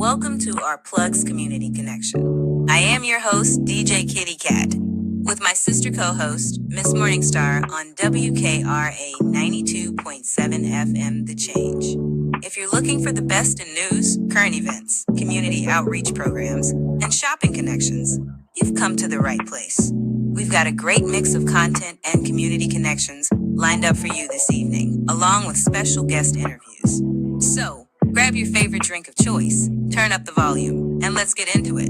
Welcome to our Plugs Community Connection. I am your host, DJ Kitty Cat, with my sister co-host, Miss Morningstar on WKRA 92.7 FM The Change. If you're looking for the best in news, current events, community outreach programs, and shopping connections, you've come to the right place. We've got a great mix of content and community connections lined up for you this evening, along with special guest interviews. So, grab your favorite drink of choice, turn up the volume, and let's get into it.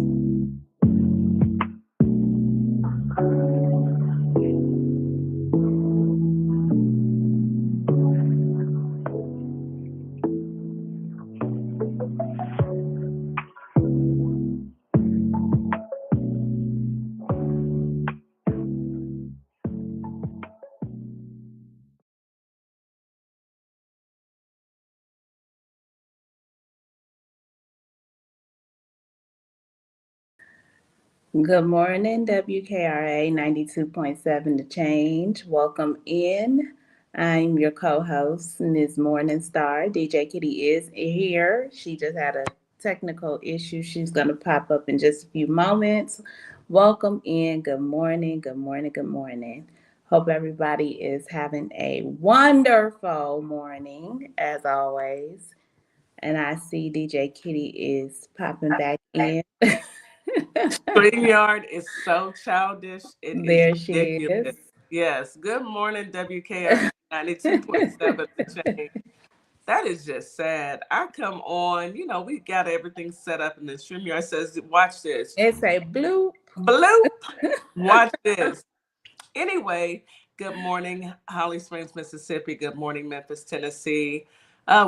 Good morning, WKRA 92.7 The Change. Welcome in. I'm your co-host, Ms. Morningstar. DJ Kitty is here. She just had a technical issue. She's going to pop up in just a few moments. Welcome in. Good morning, good morning, good morning. Hope everybody is having a wonderful morning, as always. And I see DJ Kitty is popping back in. StreamYard is so childish. It There is she ridiculous. is. Yes. Good morning, WKR 92.7 The Change. That is just sad. I come on, we got everything set up, and then StreamYard says, watch this. It's a bloop. Bloop. Watch this. Anyway, good morning, Holly Springs, Mississippi. Good morning, Memphis, Tennessee.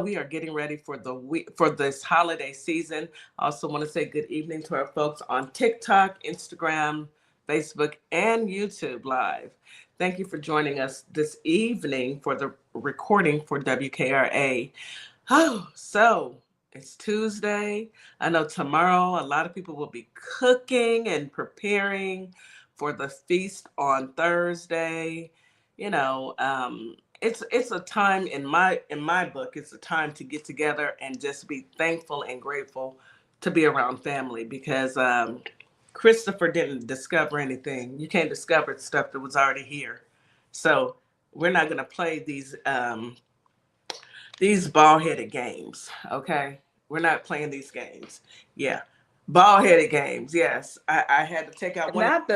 We are getting ready for this holiday season. I also want to say good evening to our folks on TikTok, Instagram, Facebook, and YouTube Live. Thank you for joining us this evening for the recording for WKRA. Oh, so it's Tuesday. I know tomorrow a lot of people will be cooking and preparing for the feast on Thursday. It's a time in my book. It's a time to get together and just be thankful and grateful to be around family, because Christopher didn't discover anything. You can't discover stuff that was already here. So we're not going to play these ball-headed games, okay? We're not playing these games. Yeah. Ball-headed games, yes. I had to take out one Not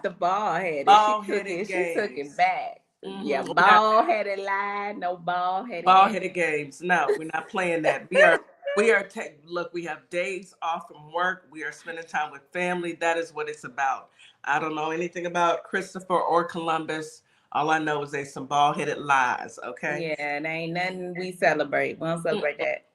the ball headed. ball-headed She took games. it back. Yeah, Mm-hmm. ball headed line, no ball headed game. Ball-headed games. No, we're not playing that. Look, we have days off from work. We are spending time with family. That is what it's about. I don't know anything about Christopher or Columbus. All I know is they some ball-headed lies, okay? Yeah, it ain't nothing we celebrate. We don't celebrate that.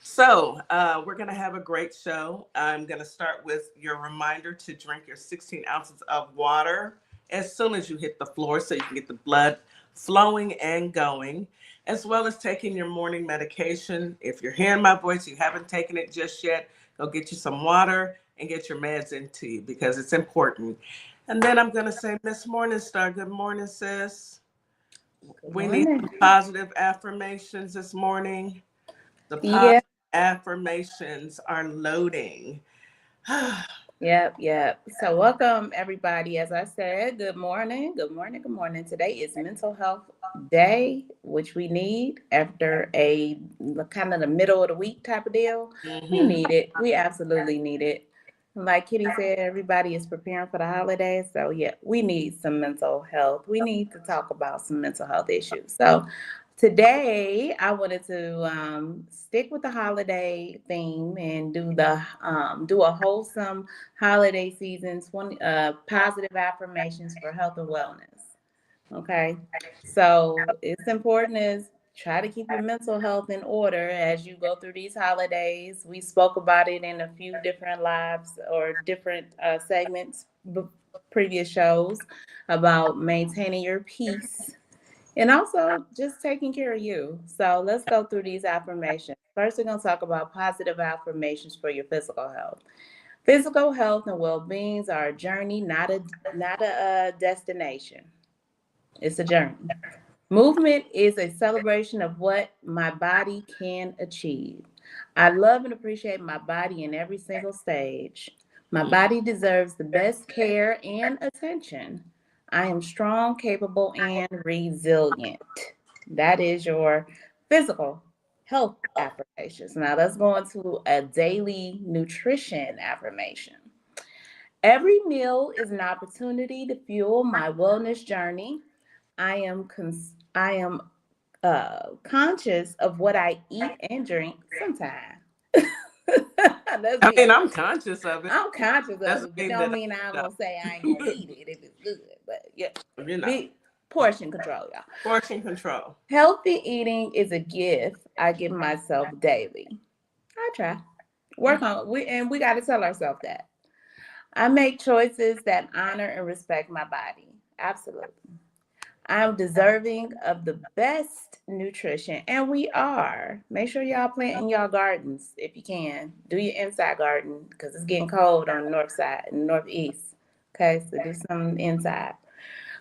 So we're going to have a great show. I'm going to start with your reminder to drink your 16 ounces of water as soon as you hit the floor, so you can get the blood flowing and going, as well as taking your morning medication. If you're hearing my voice, you haven't taken it just yet, go get you some water and get your meds into you, because it's important. And then I'm going to say, Miss Morningstar, good morning, sis. We need some positive affirmations this morning. The positive affirmations are loading. Yep. So welcome everybody. As I said, good morning. Today is Mental Health Day, which we need after a kind of the middle of the week type of deal. Mm-hmm. We need it. We absolutely need it. Like Kitty said, everybody is preparing for the holidays. So yeah, we need some mental health. We need to talk about some mental health issues. So today, I wanted to stick with the holiday theme and do a wholesome holiday season 20 positive affirmations for health and wellness. Okay, so it's important to try to keep your mental health in order as you go through these holidays. We spoke about it in a few different lives or different segments, previous shows about maintaining your peace and also just taking care of you. So let's go through these affirmations. First, we're going to talk about positive affirmations for your physical health. Physical health and well-being are a journey, not a destination. It's a journey. Movement is a celebration of what my body can achieve. I love and appreciate my body in every single stage. My body deserves the best care and attention. I am strong, capable, and resilient. That is your physical health affirmations. Now let's go into a daily nutrition affirmation. Every meal is an opportunity to fuel my wellness journey. I am conscious of what I eat and drink sometimes. That's I me. mean, I'm conscious of it. I'm conscious of Doesn't it, but mean don't that mean I'm I, gonna say I ain't gonna eat it if it's good. But yeah, you know, big portion control, y'all. portion control. Healthy eating is a gift I give myself daily. I try. Work on we got to tell ourselves that. I make choices that honor and respect my body. Absolutely. I'm deserving of the best nutrition, and we are. Make sure y'all plant in y'all gardens if you can. Do your inside garden because it's getting cold on the north side and northeast. Okay, so do some inside.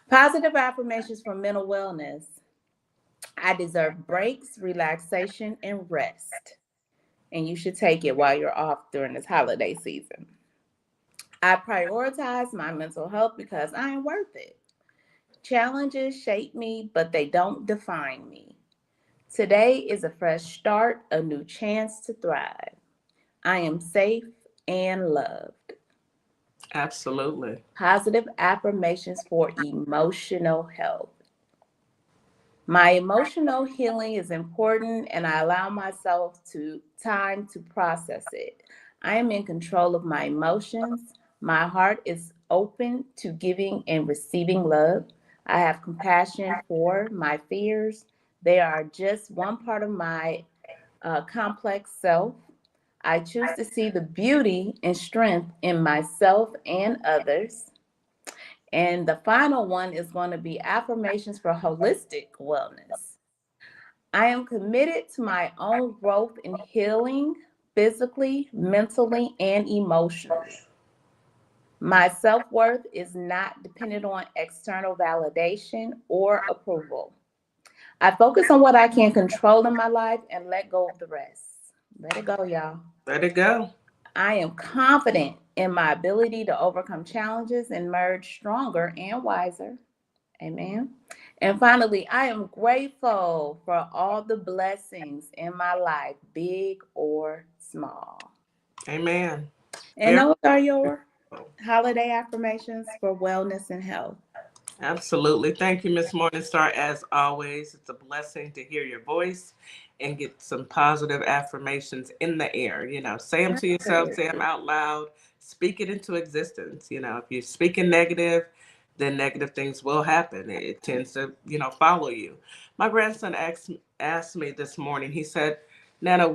Positive affirmations for mental wellness. I deserve breaks, relaxation, and rest. And you should take it while you're off during this holiday season. I prioritize my mental health because I am worth it. Challenges shape me, but they don't define me. Today is a fresh start, a new chance to thrive. I am safe and loved. Absolutely. Positive affirmations for emotional health. My emotional healing is important and I allow myself to time to process it. I am in control of my emotions. My heart is open to giving and receiving love. I have compassion for my fears. They are just one part of my complex self. I choose to see the beauty and strength in myself and others. And the final one is going to be affirmations for holistic wellness. I am committed to my own growth and healing physically, mentally, and emotionally. My self worth is not dependent on external validation or approval. I focus on what I can control in my life and let go of the rest. Let it go, y'all. Let it go. I am confident in my ability to overcome challenges and emerge stronger and wiser. Amen. And finally, I am grateful for all the blessings in my life, big or small. Amen. And Very those are your cool. holiday affirmations for wellness and health. Absolutely. Thank you, Miss Morningstar. As always, it's a blessing to hear your voice and get some positive affirmations in the air. Say them to yourself, say them Absolutely. out loud, speak it into existence. If you're speaking negative, then negative things will happen. It tends to, follow you. My grandson asked me this morning, he said, Nana,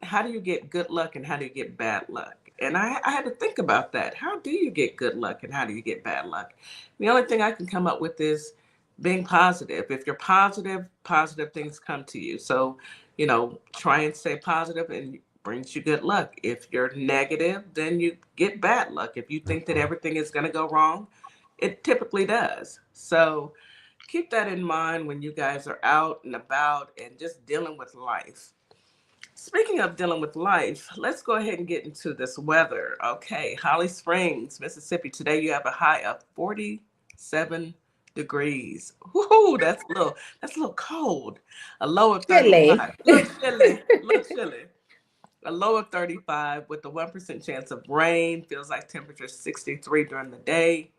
how do you get good luck and how do you get bad luck? And I had to think about that. How do you get good luck and how do you get bad luck? The only thing I can come up with is being positive. If you're positive, positive things come to you. So, try and stay positive and it brings you good luck. If you're negative, then you get bad luck. If you think that everything is going to go wrong, it typically does. So, keep that in mind when you guys are out and about and just dealing with life. Speaking of dealing with life, let's go ahead and get into this weather. Okay, Holly Springs, Mississippi. Today you have a high of 47 degrees. Woohoo, that's a little cold. A low of Chili. 35. A little chilly, a little chilly. A low of 35 with a 1% chance of rain. Feels like temperature 63 during the day.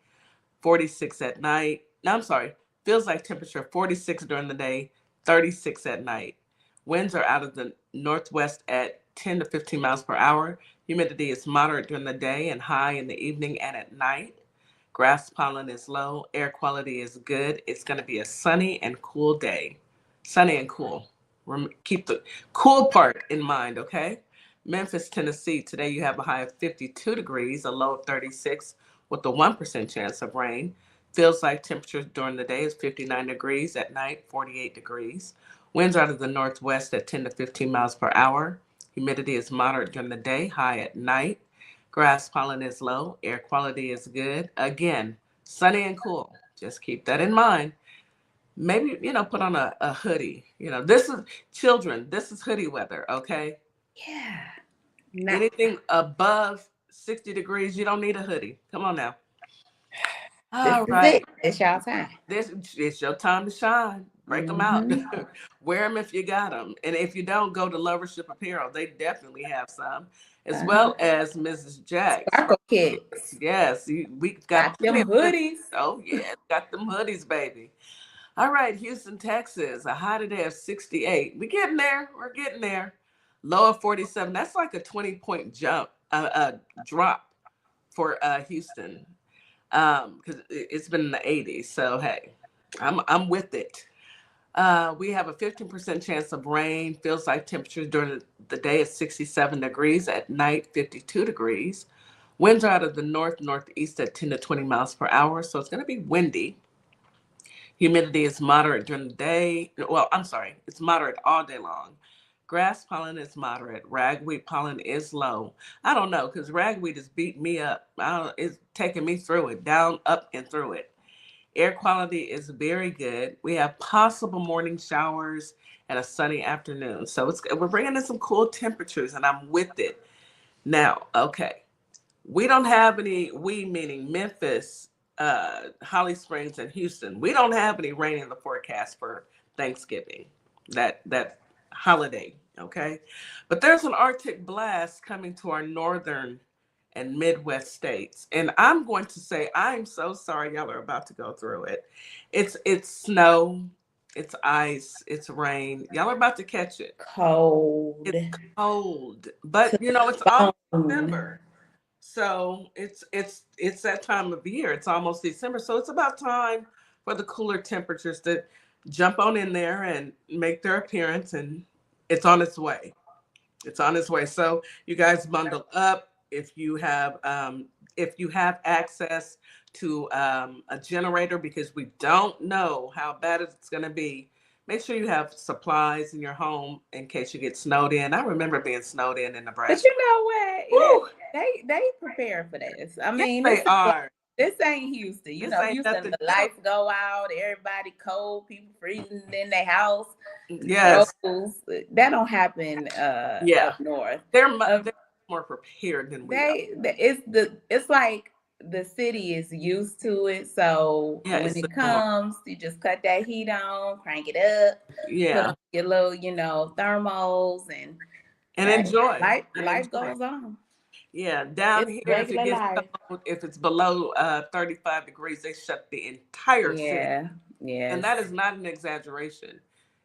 46 at night. No, I'm sorry. Feels like temperature 46 during the day, 36 at night. Winds are out of the northwest at 10 to 15 miles per hour. Humidity is moderate during the day and high in the evening and at night. Grass pollen is low. Air quality is good. It's going to be a sunny and cool day. Sunny and cool. Keep the cool part in mind, okay? Memphis, Tennessee. Today you have a high of 52 degrees, a low of 36 with a 1% chance of rain. Feels like temperature during the day is 59 degrees, at night 48 degrees. Winds out of the northwest at 10 to 15 miles per hour. Humidity is moderate during the day, high at night. Grass pollen is low. Air quality is good. Again, sunny and cool. Just keep that in mind. Maybe, put on a hoodie. This is children. This is hoodie weather, okay? Yeah. No. Anything above 60 degrees, you don't need a hoodie. Come on now. This All is right. it. It's y'all time. It's your time to shine. Break them out. Wear them if you got them. And if you don't, go to Lovership Apparel. They definitely have some, as well as Mrs. Jack's. Sparkle kicks. Yes, we got them hoodies. Oh, yeah, got them hoodies, baby. All right, Houston, Texas, a high today of 68. We're getting there. We're getting there. Low of 47. That's like a 20-point jump, drop for Houston, because it's been in the 80s. So hey, I'm with it. We have a 15% chance of rain. Feels like temperatures during the day is 67 degrees. At night, 52 degrees. Winds are out of the northeast at 10 to 20 miles per hour. So it's going to be windy. Humidity is moderate during the day. Well, I'm sorry, it's moderate all day long. Grass pollen is moderate. Ragweed pollen is low. I don't know, because ragweed has beat me up. It's taking me through it, down, up, and through it. Air quality is very good. We have possible morning showers and a sunny afternoon. So we're bringing in some cool temperatures, and I'm with it. Now, okay. We don't have any, we meaning Memphis, Holly Springs, and Houston. We don't have any rain in the forecast for Thanksgiving, that holiday, okay? But there's an Arctic blast coming to our northern and Midwest states. And I'm going to say, I'm so sorry y'all are about to go through it. It's snow, it's ice, it's rain. Y'all are about to catch it. Cold. It's cold, but it's all December. So it's that time of year. It's almost December. So it's about time for the cooler temperatures to jump on in there and make their appearance, and it's on its way. It's on its way. So you guys bundle up if you have access to a generator, because we don't know how bad it's going to be. Make sure you have supplies in your home in case you get snowed in. I remember being snowed in Nebraska. But you know what? They prepare for this. I mean, yes, they are. This ain't Houston. Houston, the lights go out, everybody cold, people freezing in their house. Yes. That don't happen up north. They're more prepared than we are. It's like the city is used to it. So when it comes, you just cut that heat on, crank it up, put on your little, thermals and enjoy. Life goes on. Yeah, down here, if it gets cold, if it's below 35 degrees, they shut the entire city. Yeah. And that is not an exaggeration.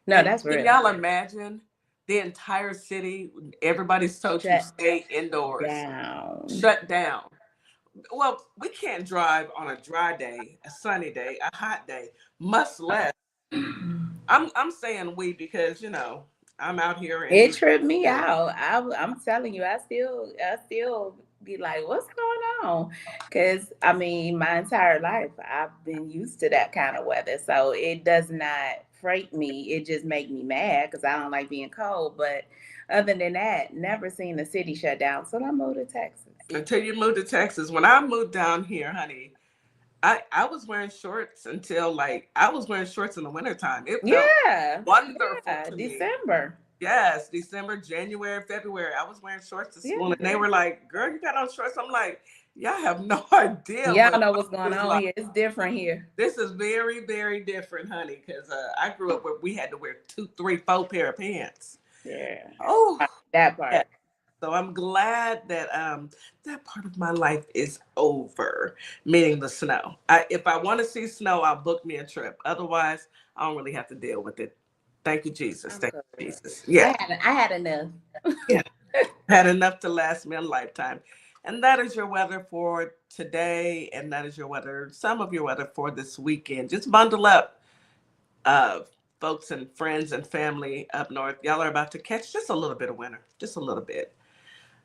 No, that's real. Can y'all imagine the entire city, everybody's told you stay indoors. Shut down. Well, we can't drive on a dry day, a sunny day, a hot day, much less. I'm saying we because, I'm out here. And it tripped me out. I'm telling you, I still be like, what's going on? Because I mean, my entire life I've been used to that kind of weather, so it does not freight me. It just make me mad because I don't like being cold. But other than that, never seen the city shut down. So I moved to Texas. Until you moved to Texas. When I moved down here, honey, I was wearing shorts until I was wearing shorts in the wintertime. It felt wonderful to December. Me. Yes, December, January, February. I was wearing shorts to school, and they were like, "Girl, you got on shorts." I'm like, "Y'all have no idea. Y'all know what's going on here. It's different here. This is very, very different, honey. Because I grew up where we had to wear 2, 3, 4 pair of pants. Yeah. Oh, that part. Yeah. So I'm glad that that part of my life is over, meaning the snow. If I want to see snow, I'll book me a trip. Otherwise, I don't really have to deal with it. Thank you, Jesus. Thank you, Jesus. Yeah. I had enough. Yeah. Had enough to last me a lifetime. And that is your weather for today. And that is your weather, some of your weather for this weekend. Just bundle up, folks and friends and family up north. Y'all are about to catch just a little bit of winter, just a little bit.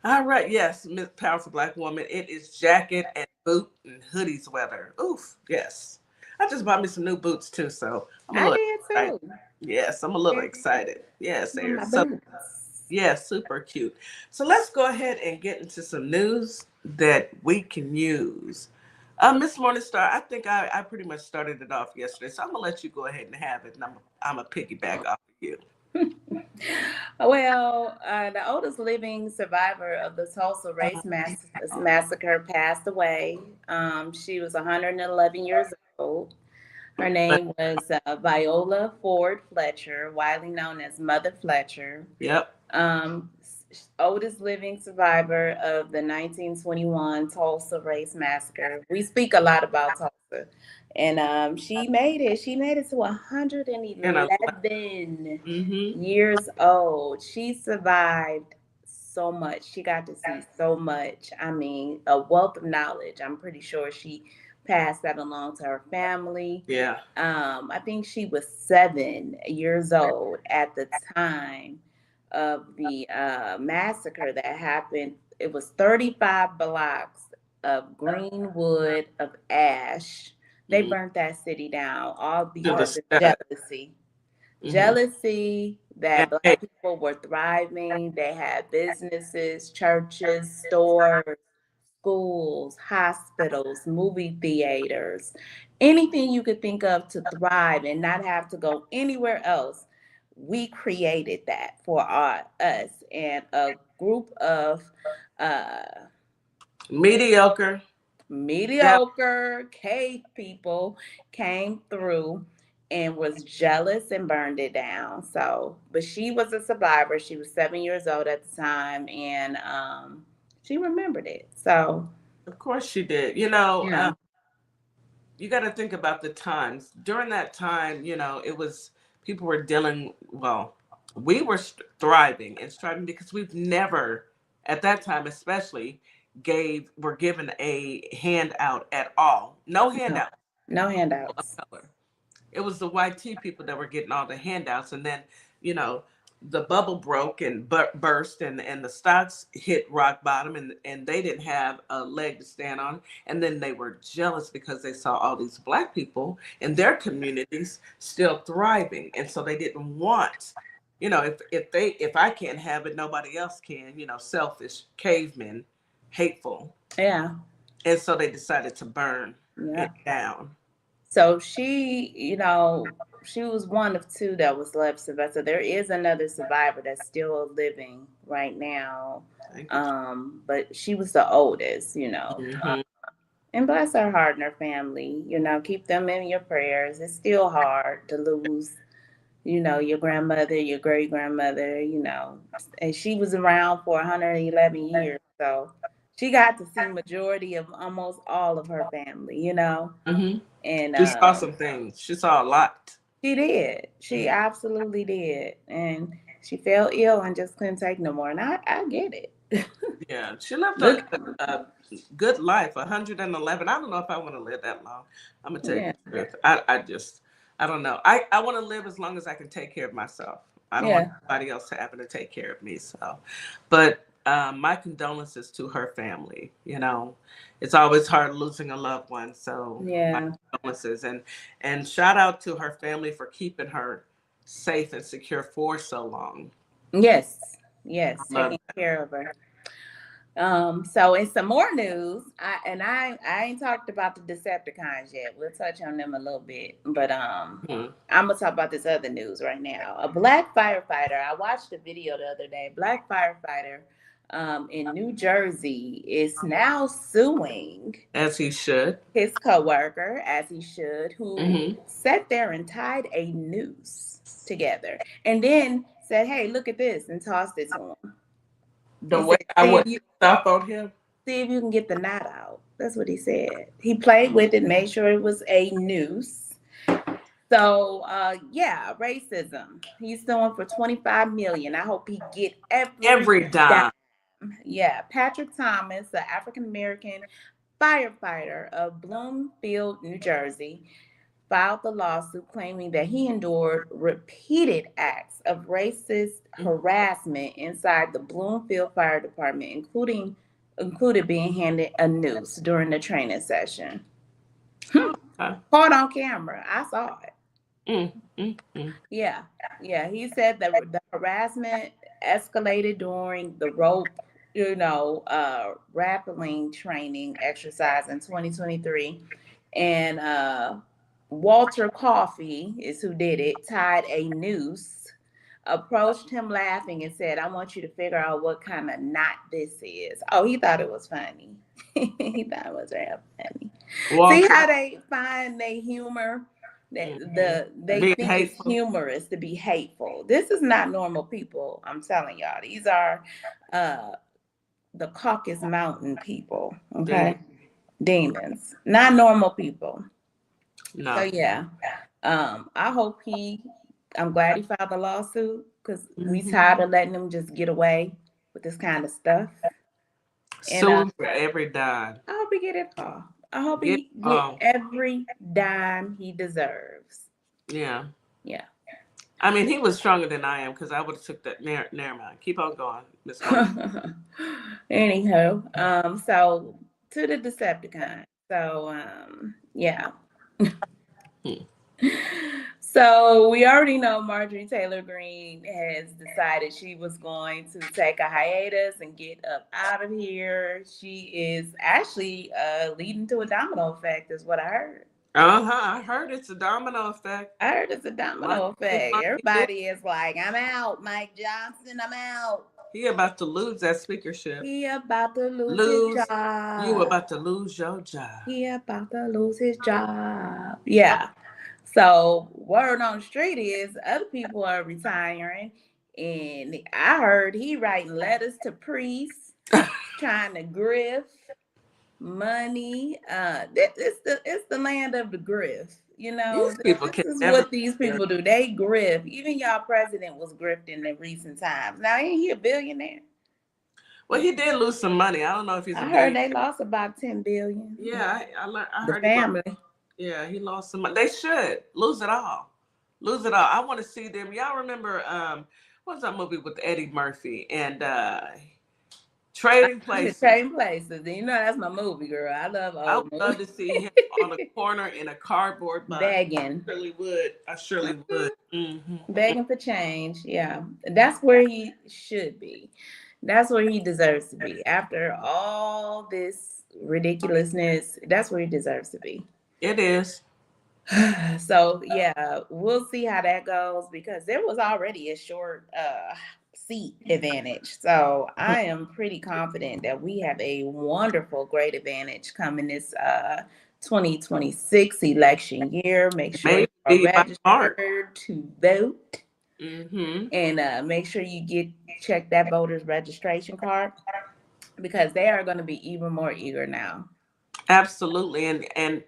All right, yes, Miss Powerful Black Woman. It is jacket and boot and hoodies weather. Oof, yes. I just bought me some new boots too, so I'm a little excited. Yes, I'm a little excited. Yes, they're super cute. So let's go ahead and get into some news that we can use. Miss Morningstar, I think I pretty much started it off yesterday, so I'm gonna let you go ahead and have it, and I'm gonna piggyback off of you. Well, the oldest living survivor of the Tulsa Massacre passed away. She was 111 years old. Her name was Viola Ford Fletcher, widely known as Mother Fletcher. Yep. Oldest living survivor of the 1921 Tulsa Race Massacre. We speak a lot about Tulsa. And she made it. She made it to And 111 mm-hmm. years old. She survived so much. She got to see so much. I mean, a wealth of knowledge. I'm pretty sure she passed that along to her family. Yeah. I think she was 7 years old at the time of the massacre that happened. It was 35 blocks of green wood of ash. They Mm-hmm. burnt that city down, all To the because of stud. jealousy. Mm-hmm. Jealousy that And hey, Black people were thriving. They had businesses, churches, stores, schools, hospitals, movie theaters, anything you could think of to thrive and not have to go anywhere else. We created that for us, and a group of uh, mediocre. Jealous. mediocre cave people came through and was jealous and burned it down. So, but she was a survivor. She was 7 years old at the time, and she remembered it. So, Of course she did. You know, yeah. you got to think about the times during that time. You know, it was people were dealing. Well, we were thriving and striving because we've never, at that time especially, were given a handout at all. No No, handout no of handouts. color. It was the white tea people that were getting all the handouts, and then you know the bubble broke and burst, and the stocks hit rock bottom, and they didn't have a leg to stand on, and then they were jealous because they saw all these black people in their communities still thriving, and so they didn't want, if I can't have it, nobody else can. Selfish cavemen, hateful, Yeah. and so they decided to burn it Yeah. down. So she, she was one of two that was left survivor. So there is another survivor that's still living right now. Thank you. But she was the oldest, Mhm. and bless her heart and her family. Keep them in your prayers. It's still hard to lose, your grandmother, your great grandmother, and she was around for 111 years. So she got to see majority of almost all of her family. Mhm. And She saw some things. She saw a lot. she did. She Mhm. absolutely did. And she fell ill and just couldn't take no more. And I get it. Yeah, she lived Look, a good life. 111. I don't know if I want to live that long. I'm gonna tell you yeah, the truth. I don't know. I want to live as long as I can take care of myself. I don't want yeah, anybody else to happen to take care of me. So, but my condolences to her family. It's always hard losing a loved one. So my yeah. condolences, and shout out to her family for keeping her safe and secure for so long. Yes, I yes, love taking care of her. So in some more news, I ain't talked about the Decepticons yet. We'll touch on them a little bit, but that. I'm gonna talk about this other news right now. A black firefighter. I watched a video the other day. Black firefighter in New Jersey is now suing As he should. his coworker, as he should, who Hmm. sat there and tied a noose together, and then said, "Hey, look at this," and tossed it to him. The He way said, I would stop on him. see if you can get the knot out." That's what he said. He played with it, made sure it was a noose. So yeah, racism. He's suing for 25 million. I hope he get every Every dime. dime. Yeah, Patrick Thomas, the African American firefighter of Bloomfield, New Jersey, filed the lawsuit claiming that he endured repeated acts of racist harassment inside the Bloomfield Fire Department, included being handed a noose during the training session. Okay. Caught on camera. I saw it. Mm, mm, mm. Yeah. Yeah. He said that the harassment escalated during the rope, rappelling training exercise in 2023. And Walter Coffey is who did it, tied a noose approached him laughing and said, I want you to figure out what kind of knot this is. Oh, he thought it was funny. He thought it was real funny. See how they find their humor? They think it's humorous to be hateful. This is not normal people. I'm telling y'all. These are the Caucasus Mountain people. Okay. Demons. Not normal people. No. So yeah. I hope I'm glad he filed the lawsuit because we tired of letting him just get away with this kind of stuff. So for every dime. I hope he get it all. I hope he get every dime he deserves. Yeah. Yeah. I mean, he was stronger than I am because I would have took that. Never mind. Keep on going, Miss. Anyhow, so to the Decepticon. So yeah. So we already know Marjorie Taylor Greene has decided she was going to take a hiatus and get up out of here. She is actually leading to a domino effect, is what I heard. I heard it's a domino effect. I heard it's a domino effect. Everybody is like, I'm out, Mike Johnson, I'm out. He about to lose that speakership. He about to lose his job. You about to lose your job. He about to lose his job. Yeah. So word on the street is other people are retiring. And I heard he writing letters to priests, trying to grift money. It's the land of the grift. You know, this is what these people do. They grift. Even y'all president was grifting in recent times. Now, ain't he a billionaire? Well, he did lose some money. I don't know if he's. I heard they lost about $10 billion. Yeah, I heard the family. Yeah, he lost some money. They should lose it all. Lose it all. I want to see them. Y'all remember what's that movie with Eddie Murphy and Trading Places? Trading Places. You know that's my movie, girl. I love old movies. I would love to see him on a corner in a cardboard box. Begging. I surely would. Begging for change. Yeah, that's where he should be. That's where he deserves to be. After all this ridiculousness, that's where he deserves to be. It is. So yeah, we'll see how that goes because there was already a short seat advantage. So I am pretty confident that we have a wonderful, great advantage coming this 2026 election year. Make sure you are registered to vote. And make sure you check that voter's registration card because they are going to be even more eager now. Absolutely. And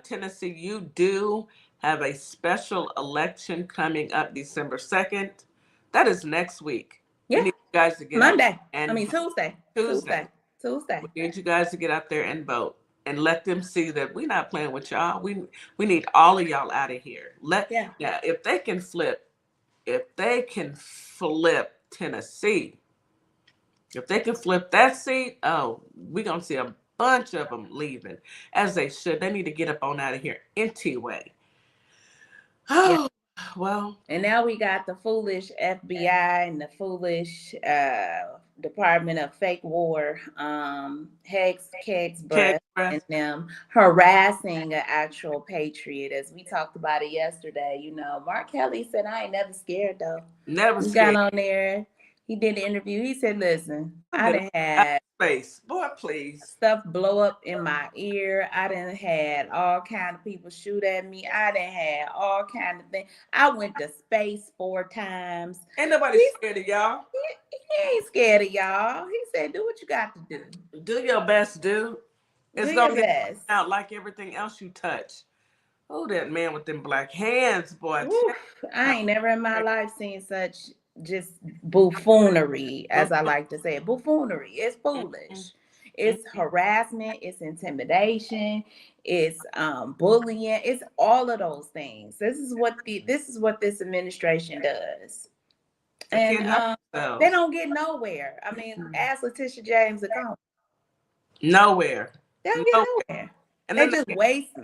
Tennessee, you do have a special election coming up December 2nd. That is next week. Yeah. We need you guys to get Tuesday. Tuesday. We need you guys to get out there and vote and let them see that we're not playing with y'all. We need all of y'all out of here. If they can flip Tennessee, if they can flip that seat, we're going to see a bunch of them leaving, as they should. They need to get up on out of here anyway. Oh, well. And now we got the foolish FBI and the foolish Department of Fake War, Hex, Kex, and them harassing an actual patriot. As we talked about it yesterday, you know, Mark Kelly said, I ain't never scared, though. Never scared. He got on there. He did the interview. He said, listen, I done had space. Boy, please. Stuff blow up in my ear. I done had all kind of people shoot at me. I done had all kind of things. I went to space 4 times. Ain't nobody scared of y'all. He ain't scared of y'all. He said, do what you got to do. Do your best, dude. It's going to get out like everything else you touch. Oh, that man with them black hands, boy. Oof, I ain't never in my life seen such just buffoonery, as I like to say. Buffoonery. It's foolish. It's harassment. It's intimidation. It's bullying. It's all of those things. This is what this administration does. And they don't get nowhere. I mean, ask Letitia James to come. Nowhere. They don't get nowhere. And they just waste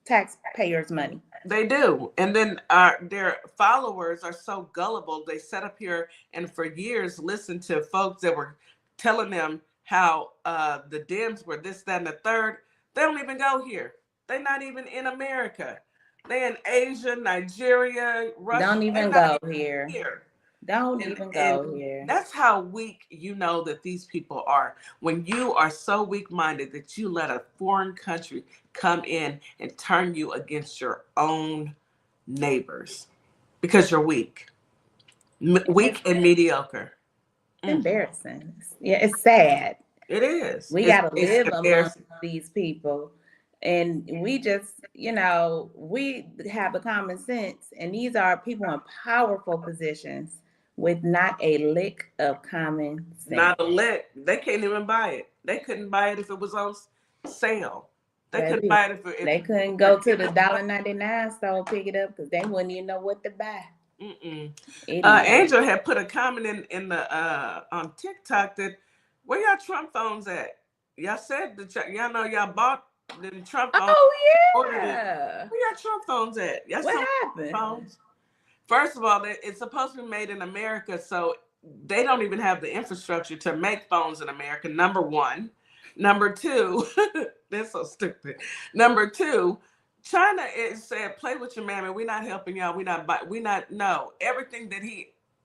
taxpayers' money. They do. And then their followers are so gullible. They sat up here and for years listened to folks that were telling them how the Dems were this, that, and the third. They don't even go here. They're not even in America. They in Asia, Nigeria, Russia. Don't even go here. Don't even go here. That's how weak you know that these people are. When you are so weak-minded that you let a foreign country come in and turn you against your own neighbors because you're weak. Weak and mediocre. It's embarrassing. Yeah, it's sad. It is. We got to live amongst these people. And we just, we have the common sense. And these are people in powerful positions with not a lick of common sense. Not a lick. They can't even buy it. They couldn't buy it if it was on sale. They couldn't buy it if they couldn't go to the $1.99 store pick it up because they wouldn't even know what to buy. Angel had put a comment in the on TikTok that where y'all Trump phones at? Y'all said y'all know y'all bought the Trump phones. Oh yeah. Where y'all Trump phones at? Y'all what happened? Phones? First of all, it's supposed to be made in America, so they don't even have the infrastructure to make phones in America. Number one. Number two, they're so stupid. Number two, China said, play with your mammy. We're not helping y'all. No. Everything that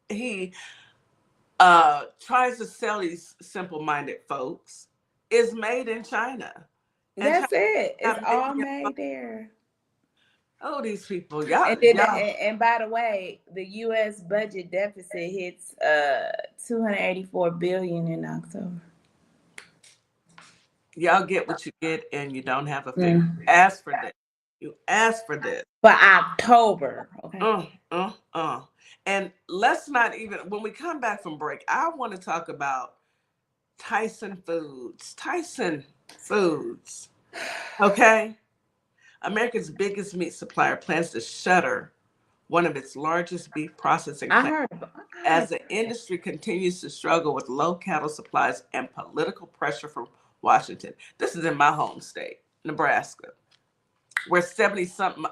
he tries to sell these simple-minded folks is made in China. That's it. It's all made there. Oh, these people. And by the way, the U.S. budget deficit hits $284 billion in October. Y'all get what you get, and you don't have a figure. Ask for this. You ask for this. For October. Okay. And let's not even, when we come back from break, I want to talk about Tyson Foods. Tyson Foods. Okay. America's biggest meat supplier plans to shutter one of its largest beef processing plants as the industry continues to struggle with low cattle supplies and political pressure from Washington. This is in my home state, Nebraska, where 70 some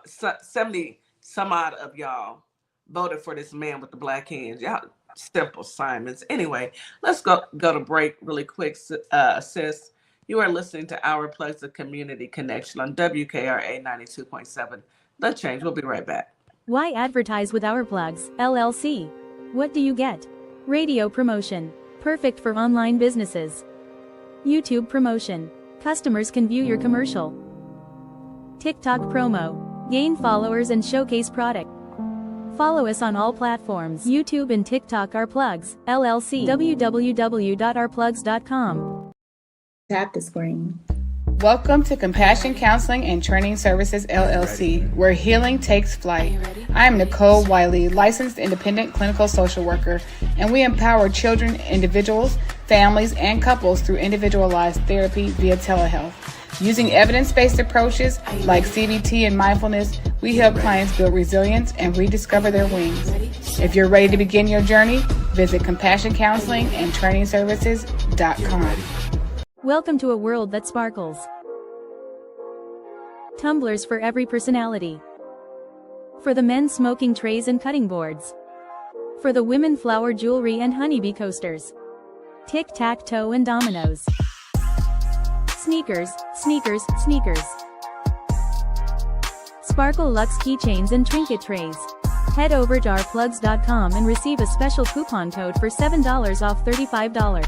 odd of y'all voted for this man with the black hands. Y'all simple Simons. Anyway, let's go to break really quick, sis. You are listening to Our Plugs, the Community Connection on WKRA 92.7. The Change. We'll be right back. Why advertise with Our Plugs, LLC? What do you get? Radio promotion. Perfect for online businesses. YouTube promotion. Customers can view your commercial. TikTok promo. Gain followers and showcase product. Follow us on all platforms. YouTube and TikTok. Our Plugs, LLC. www.ourplugs.com. Tap the screen. Welcome to Compassion Counseling and Training Services, LLC, where healing takes flight. I am Nicole Wiley, licensed independent clinical social worker, and we empower children, individuals, families, and couples through individualized therapy via telehealth. Using evidence-based approaches like CBT and mindfulness, we help clients build resilience and rediscover their wings. If you're ready to begin your journey, visit CompassionCounselingandTrainingServices.com. Welcome to a world that sparkles. Tumblers for every personality. For the men, smoking trays and cutting boards. For the women, flower jewelry and honeybee coasters. Tic-tac-toe and dominoes. Sneakers, sneakers, sneakers. Sparkle Luxe keychains and trinket trays. Head over to ourplugs.com and receive a special coupon code for $7 off $35.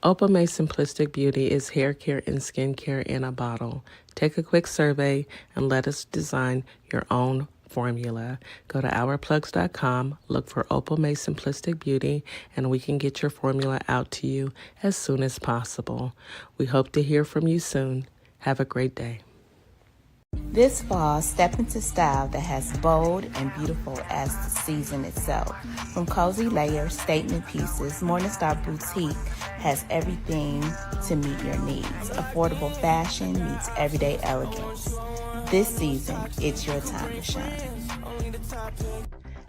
Opal-May Simplistic Beauty is hair care and skincare in a bottle. Take a quick survey and let us design your own formula. Go to ourplugs.com, look for Opal-May Simplistic Beauty, and we can get your formula out to you as soon as possible. We hope to hear from you soon. Have a great day. This fall, step into style that has bold and beautiful as the season itself. From cozy layers, statement pieces, Morningstar Boutique has everything to meet your needs. Affordable fashion meets everyday elegance. This season, it's your time to shine.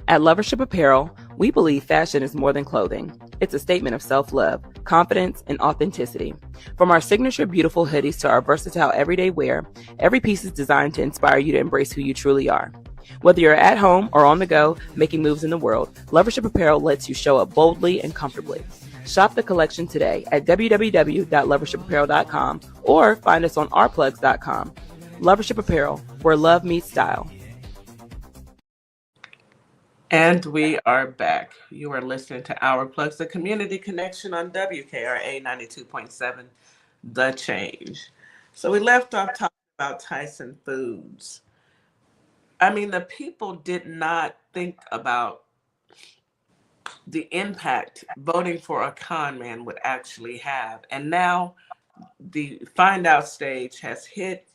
At Lovership Apparel, we believe fashion is more than clothing. It's a statement of self-love, confidence, and authenticity. From our signature beautiful hoodies to our versatile everyday wear, every piece is designed to inspire you to embrace who you truly are. Whether you're at home or on the go, making moves in the world, Lovership Apparel lets you show up boldly and comfortably. Shop the collection today at www.lovershipapparel.com or find us on ourplugs.com. Lovership Apparel, where love meets style. And we are back. You are listening to Our Plugs, the community connection on WKRA 92.7, The Change. So we left off talking about Tyson Foods. I mean, the people did not think about the impact voting for a con man would actually have. And now the find out stage has hit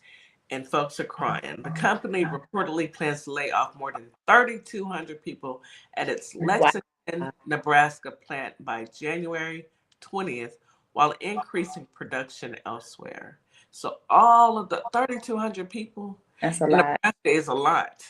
and folks are crying. The company reportedly plans to lay off more than 3,200 people at its Lexington, Nebraska plant by January 20th, while increasing production elsewhere. So all of the 3,200 people That's a in lot. Nebraska is a lot.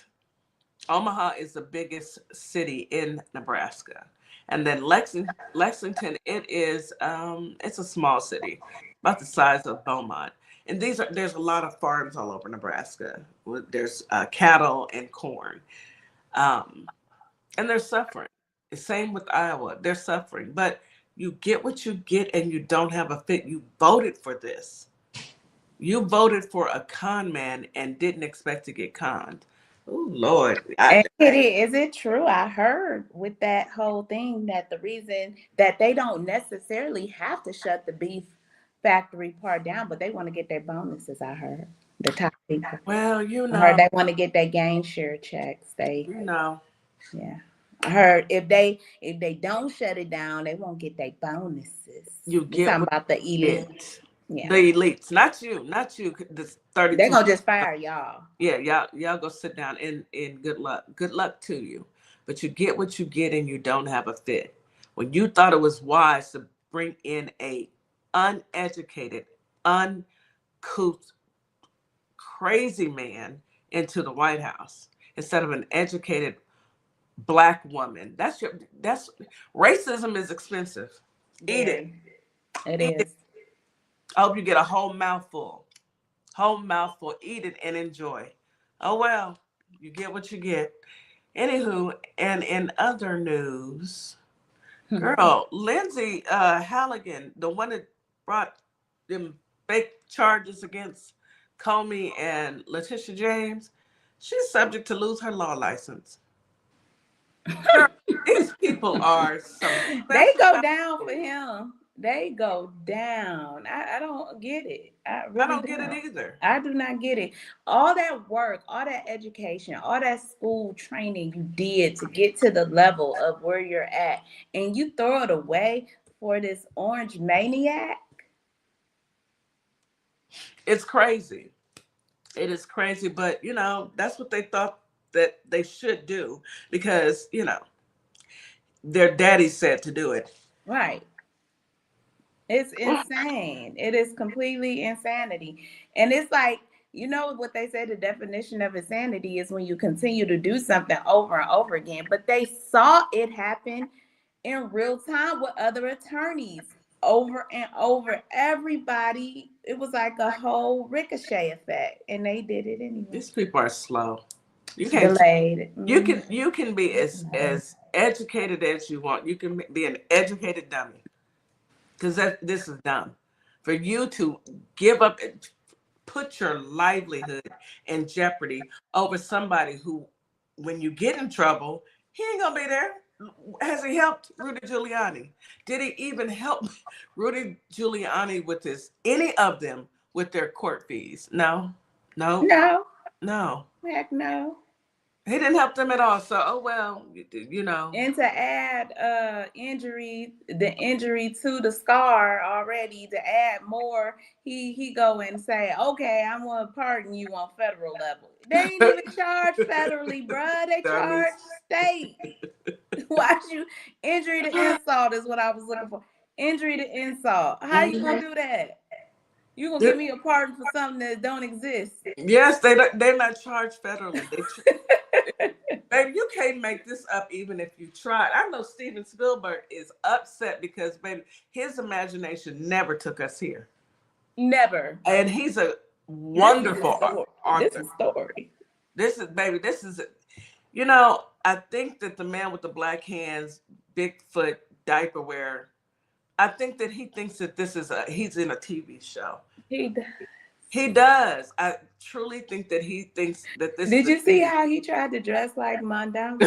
Omaha is the biggest city in Nebraska. And then Lexington, it's a small city, about the size of Beaumont. And there's a lot of farms all over Nebraska. There's cattle and corn, and they're suffering. The same with Iowa, they're suffering. But you get what you get, and you don't have a fit. You voted for this. You voted for a con man and didn't expect to get conned. Oh Lord! And Kitty, is it true? I heard with that whole thing that the reason that they don't necessarily have to shut the beef factory part down, but they want to get their bonuses. I heard the top people. Well, I heard they want to get their gain share checks. Yeah. I heard if they don't shut it down, they won't get their bonuses. You get talking about the elite. Yeah. The elites, not you. This 32. They're gonna just fire y'all. Yeah, y'all go sit down and good luck. Good luck to you. But you get what you get and you don't have a fit. When you thought it was wise to bring in a uneducated, uncouth, crazy man into the White House instead of an educated Black woman. That's racism is expensive. Eat it. It is. I hope you get a whole mouthful. Eat it and enjoy. Oh well, you get what you get. Anywho, and in other news, girl, Lindsay Halligan, the one that brought them fake charges against Comey and Letitia James, she's subject to lose her law license. Girl, these people are they go down for him. They go down. I don't get it. I don't get it either. I do not get it. All that work, all that education, all that school training you did to get to the level of where you're at, and you throw it away for this orange maniac. It's crazy. It is crazy, but that's what they thought that they should do because, their daddy said to do it. Right. It's insane. It is completely insanity. And it's like, what they say, the definition of insanity is when you continue to do something over and over again. But they saw it happen in real time with other attorneys over and over. Everybody, it was like a whole ricochet effect. And they did it anyway. These people are slow. You can't delayed. You can be as educated as you want. You can be an educated dummy. Because this is dumb. For you to give up, put your livelihood in jeopardy over somebody who, when you get in trouble, he ain't gonna be there. Has he helped Rudy Giuliani? Did he even help Rudy Giuliani with any of them with their court fees? No. Heck no. He didn't help them at all. So, oh well, And to add the injury to the scar already, to add more, he go and say, okay, I'm gonna pardon you on federal level. They ain't even charged federally, bruh. They charged state. Watch you. Injury to insult is what I was looking for. Injury to insult. How you gonna do that? You gonna give me a pardon for something that don't exist? Yes, they're not charged federally. Baby, you can't make this up even if you tried. I know Steven Spielberg is upset because, baby, his imagination never took us here. Never. And he's a wonderful author. This is a story. This is I think that the man with the black hands, Bigfoot, diaper wear, I think that he thinks that he's in a TV show. He does. He does. I truly think that he thinks that this. Did is you see how he tried to dress like Mondami?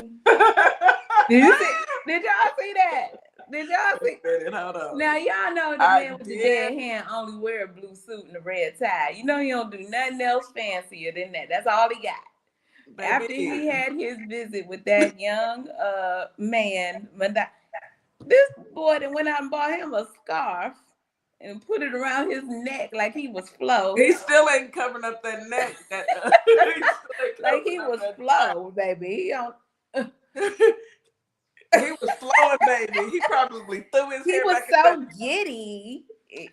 Did y'all see that? Did y'all see? Hold on. Now y'all know the man with the dead hand only wear a blue suit and a red tie. You know he don't do nothing else fancier than that. That's all he got. Baby. After he had his visit with that young man, this boy that went out and bought him a scarf and put it around his neck like he was Flo. He still ain't covering up that neck. Like he was Flo, baby. He don't. He was flowing, baby. He probably threw his hair. He was so giddy.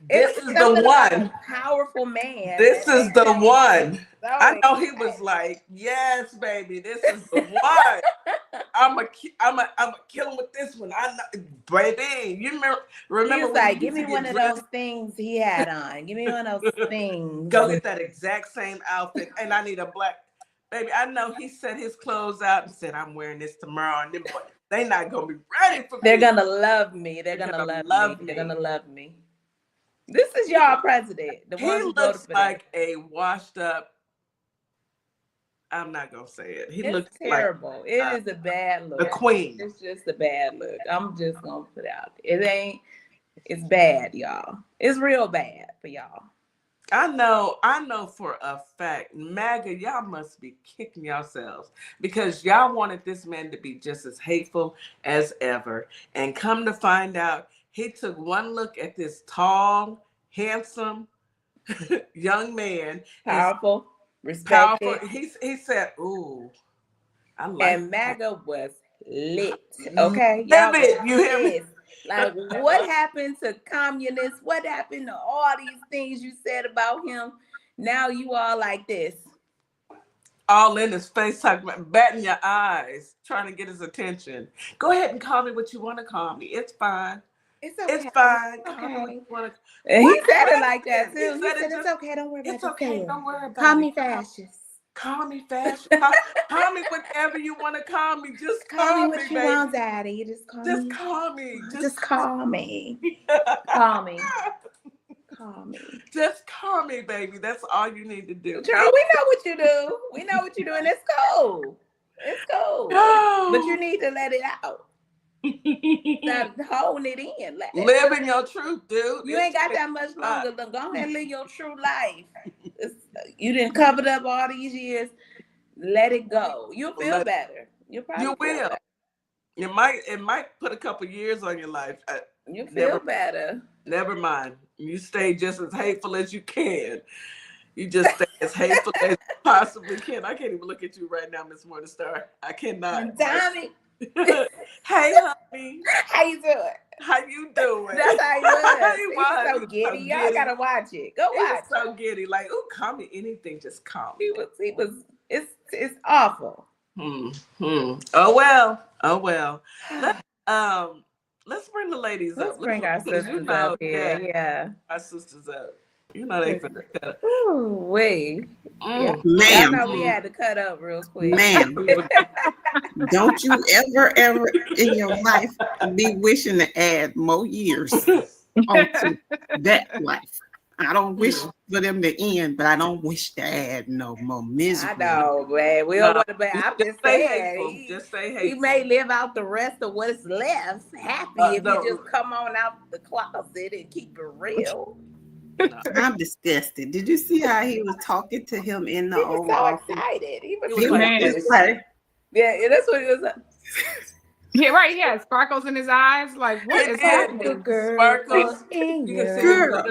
This is the one. Powerful man. This is the one. I know he was like, yes, baby, this is the one. I'm a kill him with this one. I know, baby. You remember? He was like, give me one of those things he had on. Give me one of those things. Go get that exact same outfit, and I need a black. Baby, I know he set his clothes out and said, I'm wearing this tomorrow, and they're not gonna be ready for me. They're gonna love me. They're gonna love me. They're gonna love me. This is y'all president. The he looks like a washed up. I'm not gonna say it. He looks terrible. Like, it is a bad look. The queen. It's just a bad look. I'm just gonna put it out there. It's bad, y'all. It's real bad for y'all. I know for a fact, MAGA, y'all must be kicking yourselves because y'all wanted this man to be just as hateful as ever. And come to find out, he took one look at this tall, handsome young man. Powerful, respected. He said, ooh, I like and MAGA was lit, okay? Y'all you hear me? Like, what happened to communists? What happened to all these things you said about him? Now you all like this. All in his face, talking about batting your eyes, trying to get his attention. Go ahead and call me what you want to call me. It's fine. It's okay. It's fine. Okay. And he said it like that too. He said it's okay. Don't worry about it. It's okay. Don't worry about it. Call me fascist. Call me fascist. Call me whatever you want to call me. Just call me what baby. You want, Daddy. Just call me. Just call me. Just call me. Call me. Call me. Just call me, baby. That's all you need to do. True, we know what you do. We know what you do, and it's cool. It's cool. Oh. But you need to let it out. Stop holding it in. Living your truth, dude. You ain't got that much longer. Go ahead and live your true life. You didn't cover it up all these years. Let it go. You'll feel better. You will. Better. It might put a couple years on your life. You feel better. Never mind. You stay just as hateful as you can. You just stay as hateful as you possibly can. I can't even look at you right now, Miss Morningstar. I cannot. Tommy. Hey, honey. How you doing? How you doing? That's how he was. He was so giddy. Y'all gotta watch it. Go watch. He was so giddy. Like, oh, call me anything. Just call me. He was. It's awful. Oh well. Let's bring the ladies up. Let's bring our sisters up here. Yeah. Our sisters up. You know they finna cut. Ooh, wait. Ma'am. I know we had to cut up real quick. Ma'am. Don't you ever in your life be wishing to add more years onto that life. I don't wish for them to end, but I don't wish to add no more misery. I know, man. We don't want to be. I'm just saying. Just say hateful. He may live out the rest of what's left happy if you just come on out the closet and keep it real. I'm disgusted. Did you see how he was talking to him in the Oval Office? He was so excited. He was like, yeah, that's what he was. Yeah, right. He had sparkles in his eyes. Like, what is happening? Sparkles in your girl.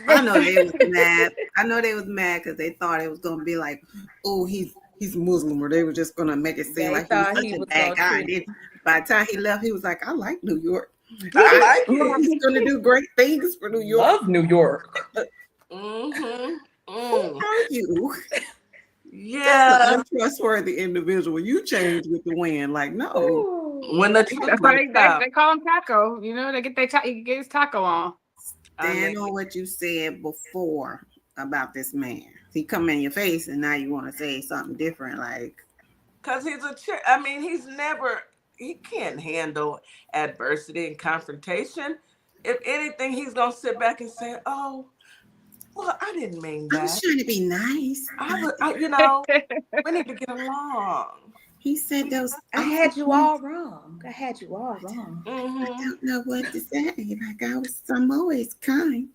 I know they was mad. I know they was mad because they thought it was gonna be like, oh, he's Muslim, or they were just gonna make it seem like he was such a bad guy. And by the time he left, he was like, I like New York. I like it. He's gonna do great things for New York. Love New York. Who are you? Yeah, that's an untrustworthy individual. You change with the wind. Like, no. When the that's why they call him Taco. You know, they get he get his taco on. Stand on what you said before about this man. He come in your face, and now you want to say something different, like. Because he's I mean, he can't handle adversity and confrontation. if anything, he's gonna sit back and say, "Oh, well, I didn't mean I was that. trying to be nice. We need to get along." He said those. I had you all wrong. I had you all wrong. I don't know what to say. Like I'm always kind.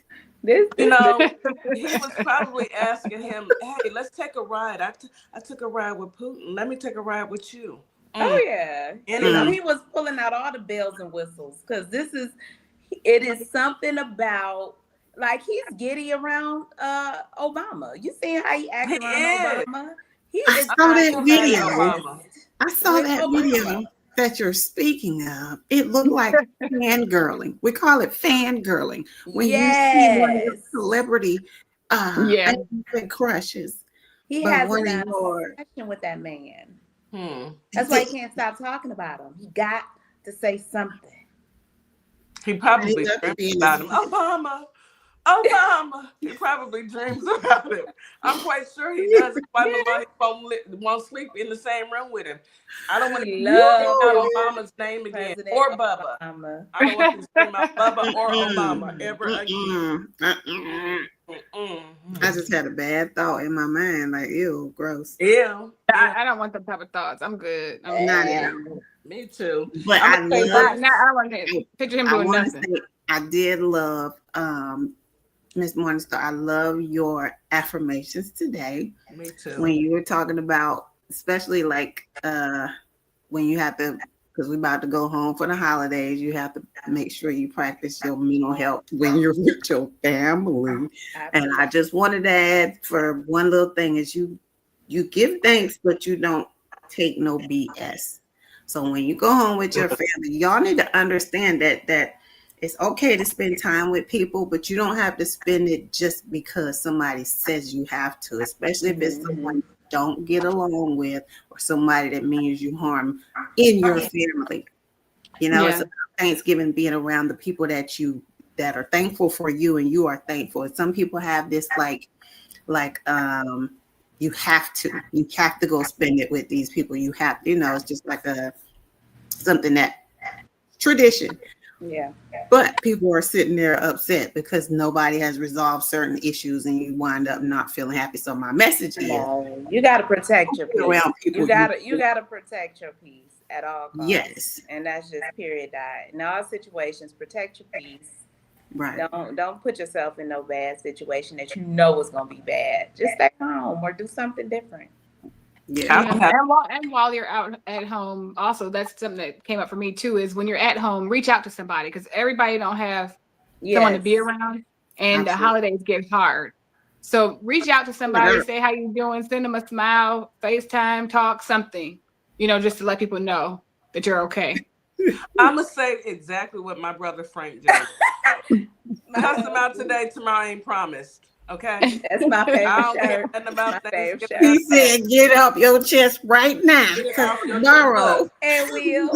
He was probably asking him, "Hey, let's take a ride. I took a ride with Putin. Let me take a ride with you." Oh yeah, he was pulling out all the bells and whistles because it is something about like he's giddy around Obama. You see how he acts around Obama? I saw that video. I saw that video that you're speaking of. It looked like fangirling. We call it fangirling. When you see one of your celebrity crushes. He has an obsession with that man. That's why he can't stop talking about him. He got to say something. He probably dreams about him. Obama. He probably dreams about him. I'm quite sure he does. Why Melania won't sleep in the same room with him? I don't want to scream out Obama's name again, or Bubba. I don't want to scream out Bubba or Obama ever again. I just had a bad thought in my mind, like, ew, gross. Ew. I don't want them type of thoughts. I'm good. Not at all. Me too. But I want to picture him doing nothing. I did love Miss Morningstar, I love your affirmations today. Me too. When you were talking about, especially like when you have to, because we're about to go home for the holidays, you have to make sure you practice your mental health when you're with your family. And I just wanted to add for one little thing is you give thanks, but you don't take no BS. So when you go home with your family, y'all need to understand that it's okay to spend time with people, but you don't have to spend it just because somebody says you have to, especially if it's someone you don't get along with or somebody that means you harm in your family. It's about Thanksgiving being around the people that are thankful for you and you are thankful. And some people have this like you have to go spend it with these people. You have, it's just like something that tradition. Yeah. But people are sitting there upset because nobody has resolved certain issues and you wind up not feeling happy. So my message is you got to protect your peace. Around people you got to protect your peace at all costs. Yes. And that's just period diet. In all situations, protect your peace. Right. Don't put yourself in no bad situation that you know is going to be bad. Just stay home or do something different. Yeah. And while you're out at home, also that's something that came up for me too, is when you're at home, reach out to somebody because everybody don't have someone to be around and the holidays get hard. So reach out to somebody, say how you doing, send them a smile, FaceTime, talk, something, just to let people know that you're okay. I'm going to say exactly what my brother Frank did. Cuss him out today, tomorrow ain't promised. Okay, that's my favorite shirt. About he said, "Get up your chest right now, tomorrow." And we'll.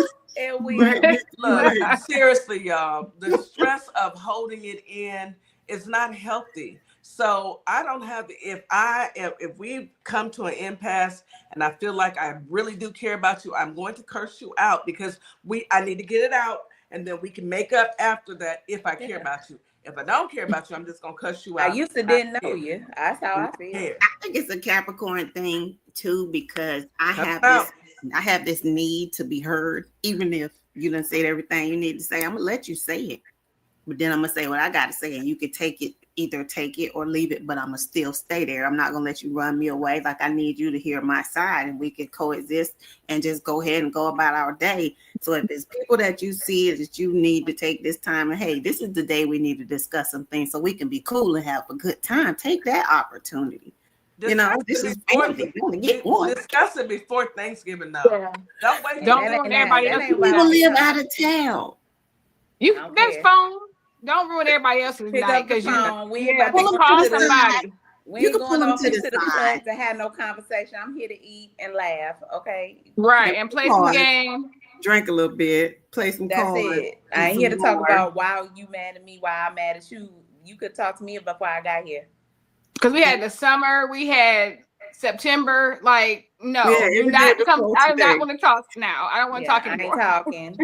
Look, seriously, y'all. The stress of holding it in is not healthy. So I don't have if we come to an impasse and I feel like I really do care about you, I'm going to curse you out because I need to get it out, and then we can make up after that if I care about you. If I don't care about you, I'm just gonna cuss you out. I used to didn't know you. That's how I feel. I think it's a Capricorn thing too, because I have this need to be heard, even if you done said everything you need to say. I'm gonna let you say it, but then I'm gonna say what I gotta say, and you can either take it or leave it, but I'm gonna still stay there. I'm not gonna let you run me away. Like, I need you to hear my side, and we can coexist and just go ahead and go about our day. So if it's people that you see that you need to take this time and, hey, this is the day we need to discuss some things so we can be cool and have a good time, take that opportunity. This is family. We only get one. Discuss it before Thanksgiving now. Yeah. Don't wait. Don't ruin everybody else. People live out of town. That's fine. Don't ruin everybody else's night because we ain't about to call somebody. We ain't going off into the club to have no conversation. I'm here to eat and laugh, okay? Right, and play some games. Drink a little bit, play some cards. That's it. I ain't here to talk about why you mad at me, why I'm mad at you. You could talk to me before I got here. Because we had the summer, we had September. Like, no, you're not. I do not want to talk now. I don't want to talk anymore. I ain't talking.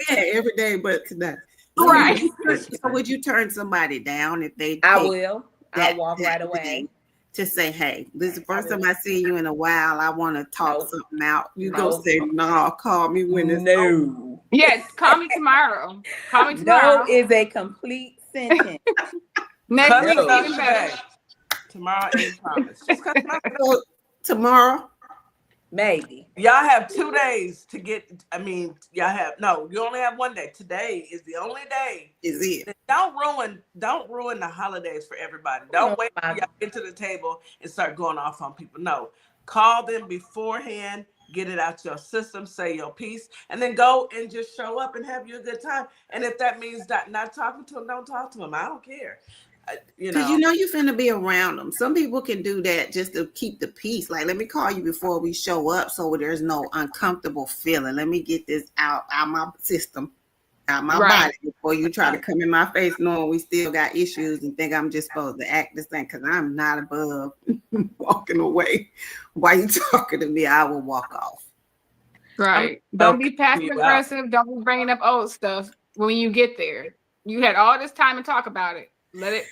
Yeah, every day, but tonight. Right. So would you turn somebody down if they? I will. I'll walk right away. To say, hey, this is the first time I see you in a while. I want to talk something out. You go say, no, call me when it's over. Yes, call me tomorrow. Call me tomorrow. No is a complete sentence. Next week, even better. Tomorrow ain't promised. Just tomorrow. Maybe. Y'all have 2 days to get, you only have 1 day. Today is the only day. Is it? Don't ruin the holidays for everybody. Don't wait till y'all get to the table and start going off on people. No. Call them beforehand, get it out your system, say your piece, and then go and just show up and have you a good time. And if that means not talking to them, don't talk to them. I don't care. Because you're finna be around them. Some people can do that just to keep the peace. Like, let me call you before we show up so there's no uncomfortable feeling. Let me get this out my system, out my body before you try to come in my face knowing we still got issues and think I'm just supposed to act this thing, because I'm not above walking away. While you talking to me, I will walk off. Right. Don't be passive aggressive. Don't be bringing up old stuff when you get there. You had all this time to talk about it. Let it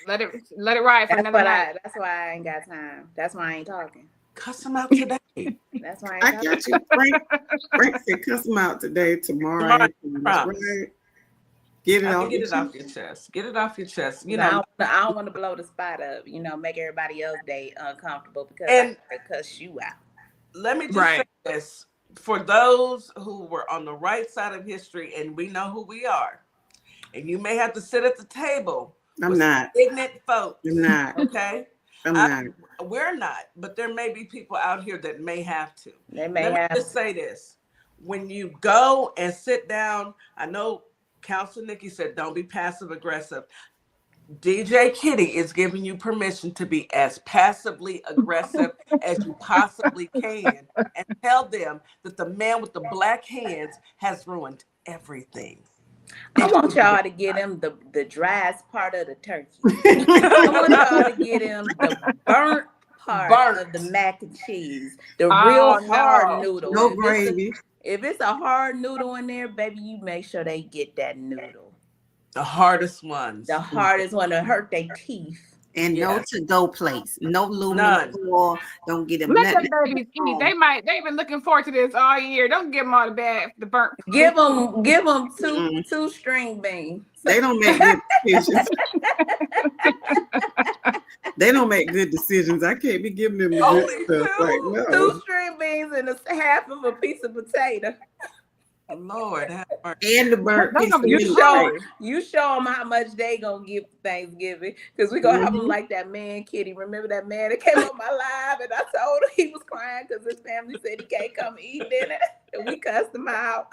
ride for another night. That's why I ain't got time. That's why I ain't talking. Cuss them out today. That's why I ain't got you. Frank said cuss them out today, tomorrow. Right. Get it off your chest. Get it off your chest. I don't want to blow the spot up. Make everybody else's day uncomfortable because I cuss you out. Let me just say this. For those who were on the right side of history, and we know who we are, and you may have to sit at the table. I'm not. Ignorant folks. I'm not. Okay? I'm not. We're not, but there may be people out here that may have to. Let me just say this. When you go and sit down, I know Council Nikki said don't be passive aggressive. DJ Kitty is giving you permission to be as passively aggressive as you possibly can, and tell them that the man with the black hands has ruined everything. I want y'all to get him the driest part of the turkey. I want y'all to get him the burnt part of the mac and cheese, the real hard noodle. No gravy. If it's a hard noodle in there, baby, you make sure they get that noodle. The hardest ones. The hardest one to hurt their teeth. And no to-go place. No aluminum foil. Don't get them nothing. Let the babies eat. They've been looking forward to this all year. Don't give them all the burnt. Give them two string beans. They don't make good decisions. They don't make good decisions. I can't be giving them the good stuff. Like, no. 2 string beans and half of a piece of potato. Lord, and the burnt piece of you show them how much they gonna give Thanksgiving, because we gonna have them like that man Kitty. Remember that man that came on my live and I told him he was crying because his family said he can't come eat dinner, and we cussed him out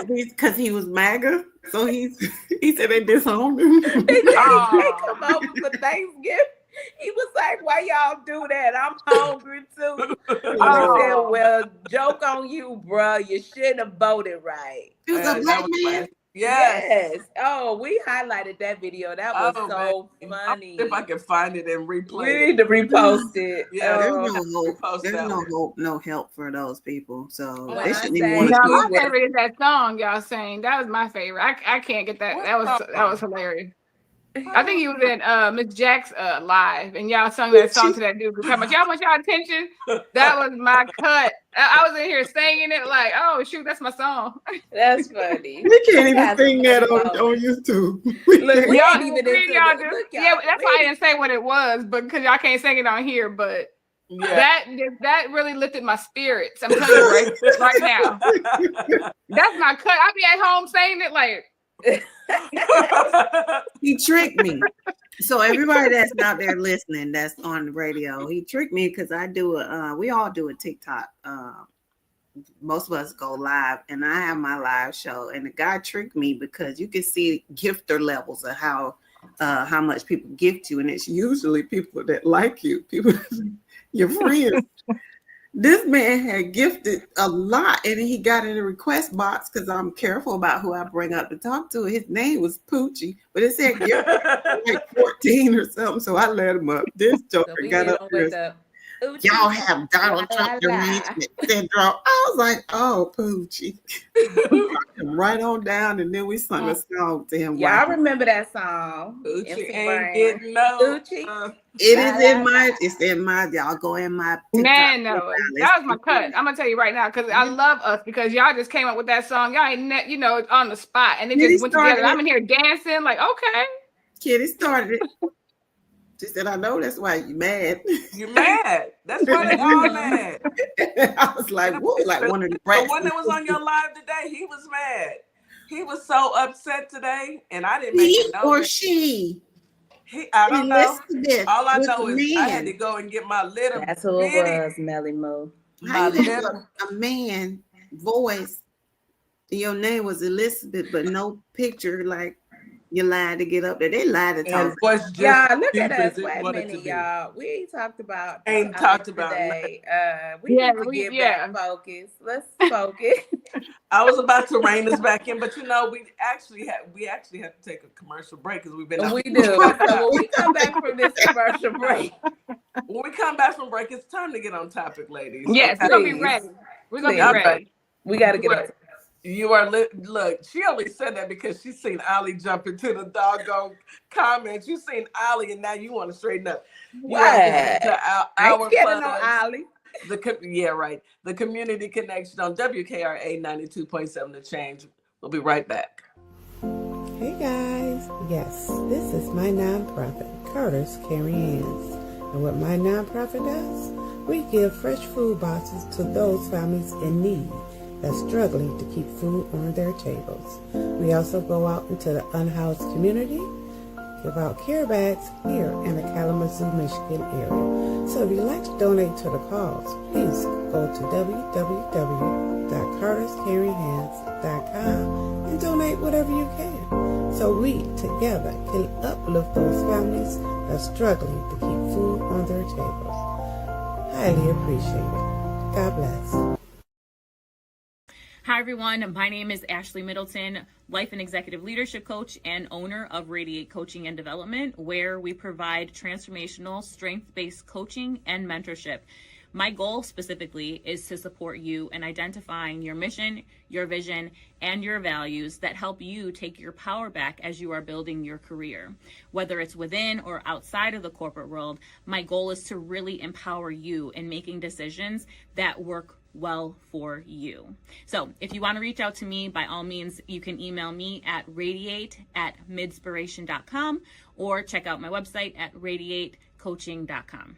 because he was MAGA. So he said they disowned him. They come over for Thanksgiving. He was like, why y'all do that? I'm hungry too. He said, well, joke on you, bro. You shouldn't have voted right. He was a black man. Yes. Oh, we highlighted that video. That was so funny. If I can find it and replay it. We need to repost it. Yeah, there's no hope. There's no hope, no help for those people. So they shouldn't even want to. My favorite is that song y'all sang. That was my favorite. I can't get that. That was hilarious. I think he was in Miss Jack's live, and y'all sung that song to that dude. How much y'all want y'all attention? That was my cut. I was in here singing it like, oh shoot, that's my song. That's funny. We can't even sing that on YouTube. Look, y'all do. Yeah, that's why I didn't say what it was, but because y'all can't sing it on here. But that really lifted my spirits. I'm telling you right now. That's my cut. I'll be at home saying it like. He tricked me. So everybody that's out there listening, that's on the radio, he tricked me because we all do a TikTok. Most of us go live, and I have my live show, and the guy tricked me because you can see gifter levels of how much people gift you, and it's usually people that like you, people, your friends. This man had gifted a lot, and he got in the request box because I'm careful about who I bring up to talk to. His name was Poochie, but it said gift like 14 or something, so I let him up. This joker got up there. y'all have Donald Trump derangement syndrome. I was like, oh, Poochie. Right on down, and then we sung a song to him. Y'all remember that song? Poochie ain't getting no. It's in my, y'all go in my TikTok. Man, no, that was my cut. I'm gonna tell you right now, because I love us, because y'all just came up with that song. Y'all ain't on the spot, and it just went together. I'm in here dancing, like, okay. Kitty started it. She said, I know that's why you mad. You're mad. That's why they all mad. I was like, whoa, like one of the The one that was on your live today, he was mad. He was so upset today, and I didn't make it know. Or she. I don't know. All I know is I had to go and get my little. That's who it was, Melly Moo. How you have a man voice? Your name was Elizabeth, but no picture. Like, you lied to get up there. They lied to talk. Y'all, look at us. Wait a minute, y'all. We ain't talked about today. We need to get back focused. Let's focus. I was about to rein us back in, but we actually have to take a commercial break because we've been. We do. So when we come back from this commercial break, it's time to get on topic, ladies. Yes, we're gonna be ready. We're gonna be ready. We got to get on. You are look. She only said that because she's seen Ali jump into the doggone comments. You seen Ali, and now you want to straighten up. What? I ain't scared of Ali. The community connection on WKRA 92.7 The Change. We'll be right back. Hey guys, yes, this is my nonprofit, Carter's Caring Hands. And what my nonprofit does, we give fresh food boxes to those families in need that's struggling to keep food on their tables. We also go out into the unhoused community, give out care bags here in the Kalamazoo, Michigan area. So if you'd like to donate to the cause, please go to www.carterscaringhands.com and donate whatever you can, so we together can uplift those families that's struggling to keep food on their tables. Highly appreciate it. God bless. Hi, everyone. My name is Ashley Middleton, life and executive leadership coach and owner of Radiate Coaching and Development, where we provide transformational, strength-based coaching and mentorship. My goal specifically is to support you in identifying your mission, your vision, and your values that help you take your power back as you are building your career. Whether it's within or outside of the corporate world, my goal is to really empower you in making decisions that work well for you. So if you want to reach out to me, by all means, you can email me at radiate@midspiration.com or check out my website at radiatecoaching.com.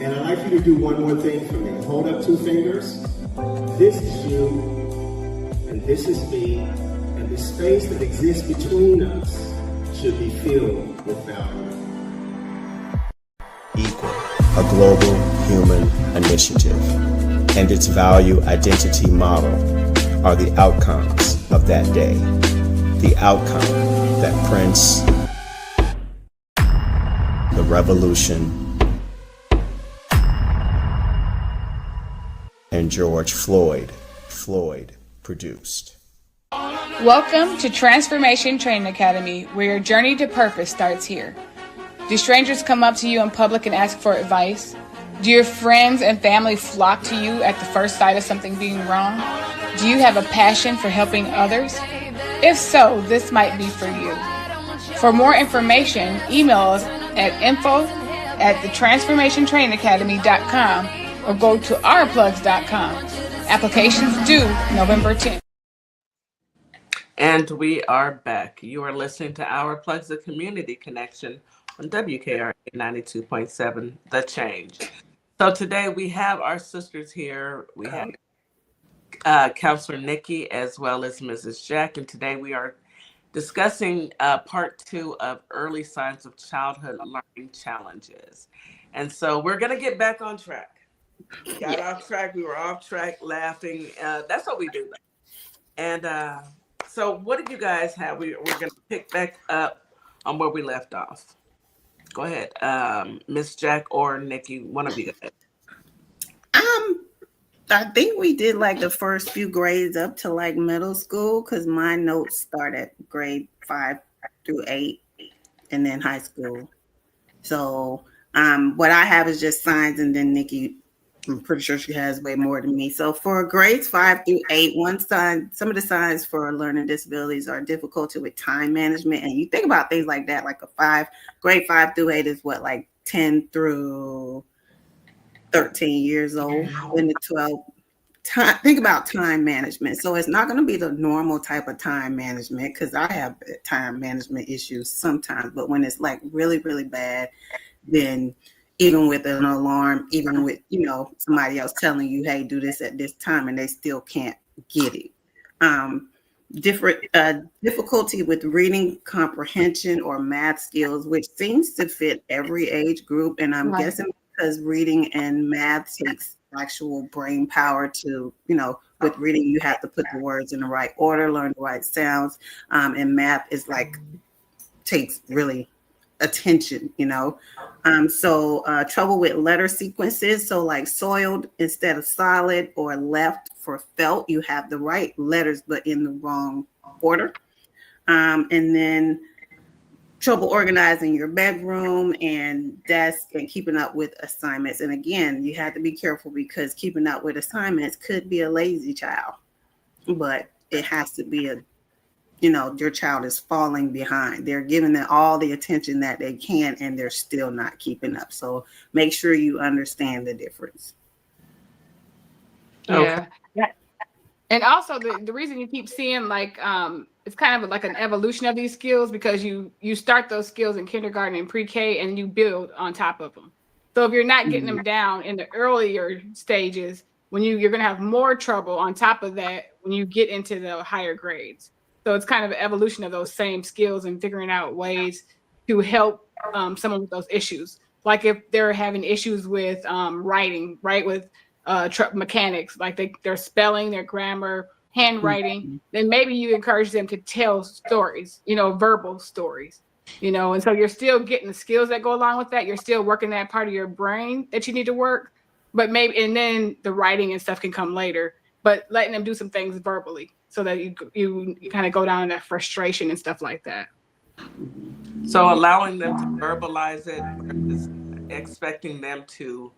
And I'd like you to do one more thing for me. Hold up two fingers. This is you, and this is me, and the space that exists between us should be filled with value. Equal, a global human initiative, and its value identity model are the outcomes of that day. The outcome that Prince, the revolution, and George Floyd produced. Welcome to Transformation Training Academy, where your journey to purpose starts here. Do strangers come up to you in public and ask for advice? Do your friends and family flock to you at the first sight of something being wrong? Do you have a passion for helping others? If so, this might be for you. For more information, email us at info@thetransformationtrainingacademy.com or go to ourplugs.com. Applications due November 10th. And we are back. You are listening to Our Plugs, the Community Connection on WKRA 92.7 The Change. So today we have our sisters here. We have Counselor Nikki as well as Mrs. Jack. And today we are discussing part 2 of early signs of childhood learning challenges. And so we're going to get back on track. We got off track. We were off track laughing. That's what we do. And so what did you guys have? We're going to pick back up on where we left off. Go ahead, Miss Jack or Nikki, one of you guys. I think we did like the first few grades up to like middle school because my notes start at grade 5 through 8 and then high school. So what I have is just signs, and then Nikki, I'm pretty sure she has way more than me. So for grades 5 through 8, one sign, some of the signs for learning disabilities are difficulty with time management. And you think about things like that, like grade 5 through 8 is what, like 10 through 13 years old, and the 12. Think about time management. So it's not going to be the normal type of time management because I have time management issues sometimes. But when it's like really, really bad, then even with an alarm, even with, somebody else telling you, hey, do this at this time, and they still can't get it. Different difficulty with reading comprehension or math skills, which seems to fit every age group. And I'm guessing because reading and math takes actual brain power to, with reading, you have to put the words in the right order, learn the right sounds. And math is takes really attention, so trouble with letter sequences. So like soiled instead of solid, or left for felt, you have the right letters, but in the wrong order. And then trouble organizing your bedroom and desk and keeping up with assignments. And again, you have to be careful because keeping up with assignments could be a lazy child, but it has to be your child is falling behind. They're giving them all the attention that they can, and they're still not keeping up. So make sure you understand the difference. Yeah. Okay. And also the reason you keep seeing it's kind of like an evolution of these skills because you start those skills in kindergarten and pre-K and you build on top of them. So if you're not getting them down in the earlier stages, when you're going to have more trouble on top of that when you get into the higher grades. So it's kind of an evolution of those same skills and figuring out ways to help someone with those issues. Like if they're having issues with writing, right, with truck mechanics, like their spelling, their grammar, handwriting, then maybe you encourage them to tell stories, verbal stories, and so you're still getting the skills that go along with that. You're still working that part of your brain that you need to work, but and then the writing and stuff can come later, but letting them do some things verbally so that you kind of go down that frustration and stuff like that. So allowing them to verbalize it versus expecting them to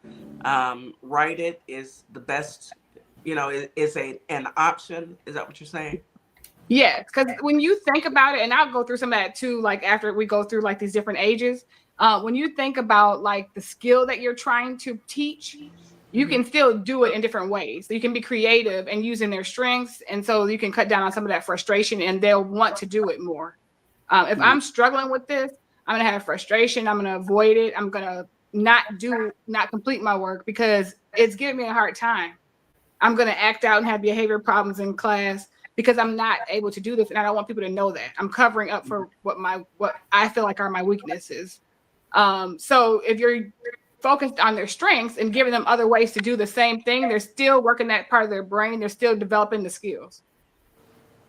write it is the best, is an option. Is that what you're saying? Yeah, because when you think about it, and I'll go through some of that too, like after we go through like these different ages, when you think about like the skill that you're trying to teach, you can still do it in different ways. So you can be creative and using their strengths. And so you can cut down on some of that frustration and they'll want to do it more. If I'm struggling with this, I'm going to have frustration. I'm going to avoid it. I'm going to not complete my work because it's giving me a hard time. I'm going to act out and have behavior problems in class because I'm not able to do this. And I don't want people to know that. I'm covering up for what I feel like are my weaknesses. So if you're focused on their strengths and giving them other ways to do the same thing, they're still working that part of their brain. They're still developing the skills.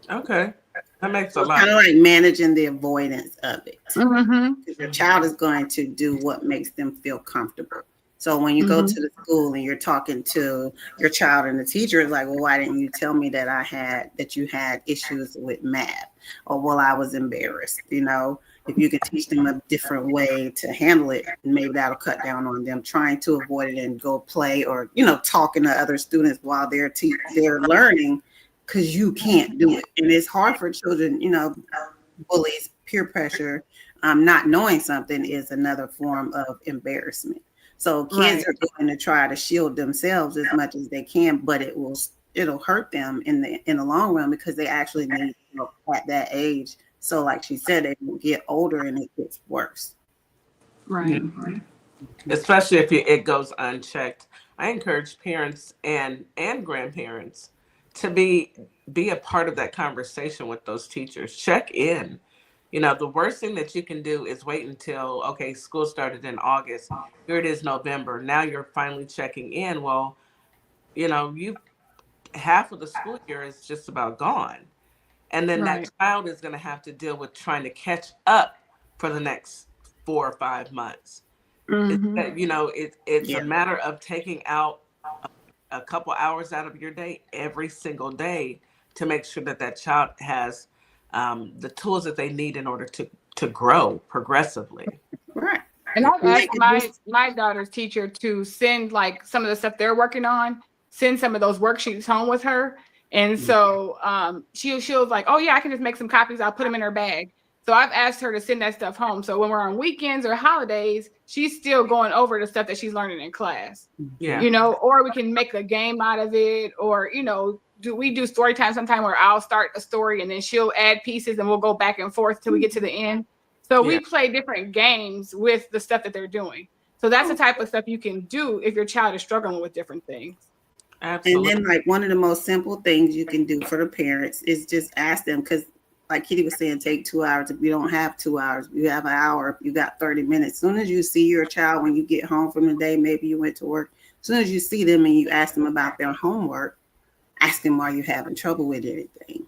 Okay. That makes a lot. Kind of like managing the avoidance of it. Because your child is going to do what makes them feel comfortable. So when you go to the school and you're talking to your child and the teacher is like, well, why didn't you tell me that you had issues with math? Or, well, I was embarrassed, If you could teach them a different way to handle it, maybe that'll cut down on them trying to avoid it and go play or, talking to other students while they're learning because you can't do it. And it's hard for children, bullies, peer pressure, not knowing something is another form of embarrassment. So kids are going to try to shield themselves as much as they can, but it'll hurt them in the long run because they actually need help at that age. So like she said, they will get older and it gets worse. Right. Especially if it goes unchecked. I encourage parents and grandparents to be a part of that conversation with those teachers. Check in. The worst thing that you can do is wait until, okay, school started in August. Here it is November. Now you're finally checking in. Well, half of the school year is just about gone. And then that child is going to have to deal with trying to catch up for the next 4 or 5 months. Mm-hmm. It's a matter of taking out a couple hours out of your day every single day to make sure that that child has the tools that they need in order to grow progressively. Right. And I've asked my daughter's teacher to send like some of the stuff they're working on, send some of those worksheets home with her. And so she was like, oh yeah, I can just make some copies. I'll put them in her bag. So I've asked her to send that stuff home. So when we're on weekends or holidays, she's still going over the stuff that she's learning in class. Yeah. Or we can make a game out of it, or we do story time sometime where I'll start a story and then she'll add pieces and we'll go back and forth till we get to the end. So we play different games with the stuff that they're doing. So that's the type of stuff you can do if your child is struggling with different things. Absolutely. And then like one of the most simple things you can do for the parents is just ask them, because like Kitty was saying, take 2 hours. If you don't have 2 hours, you have an hour, you got 30 minutes. As soon as you see your child when you get home from the day, maybe you went to work, as soon as you see them and you ask them about their homework, ask them, are you having trouble with anything?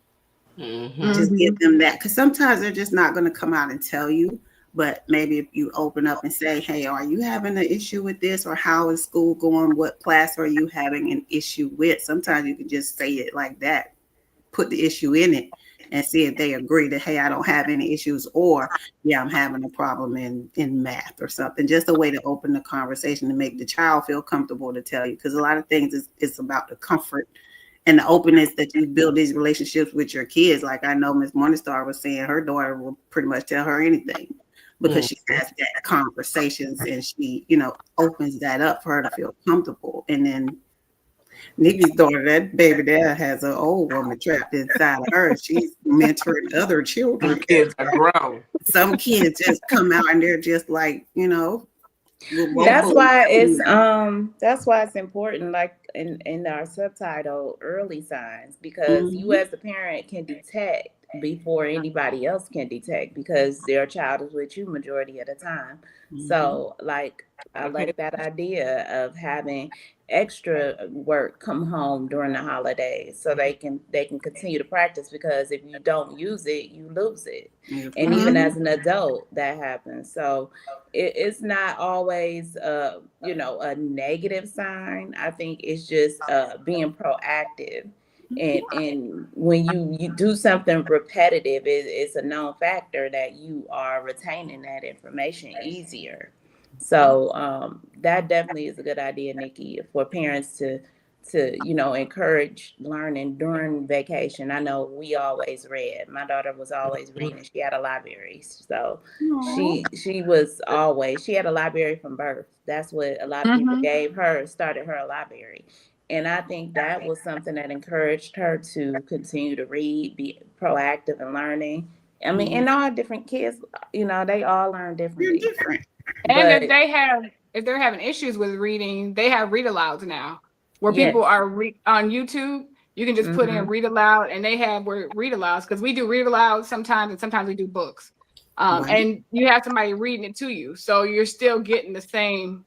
Just give them that, because sometimes they're just not going to come out and tell you. But maybe if you open up and say, hey, are you having an issue with this, or how is school going? What class are you having an issue with? Sometimes you can just say it like that, put the issue in it and see if they agree that, hey, I don't have any issues, or yeah, I'm having a problem in math or something. Just a way to open the conversation to make the child feel comfortable to tell you, because a lot of things it's about the comfort and the openness that you build these relationships with your kids. Like I know Miss Morningstar was saying her daughter will pretty much tell her anything because she has that conversations and she, opens that up for her to feel comfortable. And then Nikki's daughter, that baby there has an old woman trapped inside of her. She's mentoring other children. Kids are grown. Some kids just come out and they're just like, That's why it's important, like in our subtitle, early signs, because you as a parent can detect before anybody else can detect, because their child is with you majority of the time. So like I like that idea of having extra work come home during the holidays so they can continue to practice, because if you don't use it, you lose it. And even as an adult, that happens. So it's not always a negative sign. I think it's just being proactive. And when you do something repetitive, it's a known factor that you are retaining that information easier. So that definitely is a good idea, Nikki, for parents to encourage learning during vacation. I know we always read. My daughter was always reading. She had a library, so she had a library from birth. That's what a lot of people started her a library. And I think that was something that encouraged her to continue to read, be proactive in learning. I mean, and all different kids, they all learn differently. They're different. And if they're having issues with reading, they have read alouds now, where people are on YouTube. You can just put in read aloud, and they have read alouds, because we do read aloud sometimes, and sometimes we do books. And you have somebody reading it to you, so you're still getting the same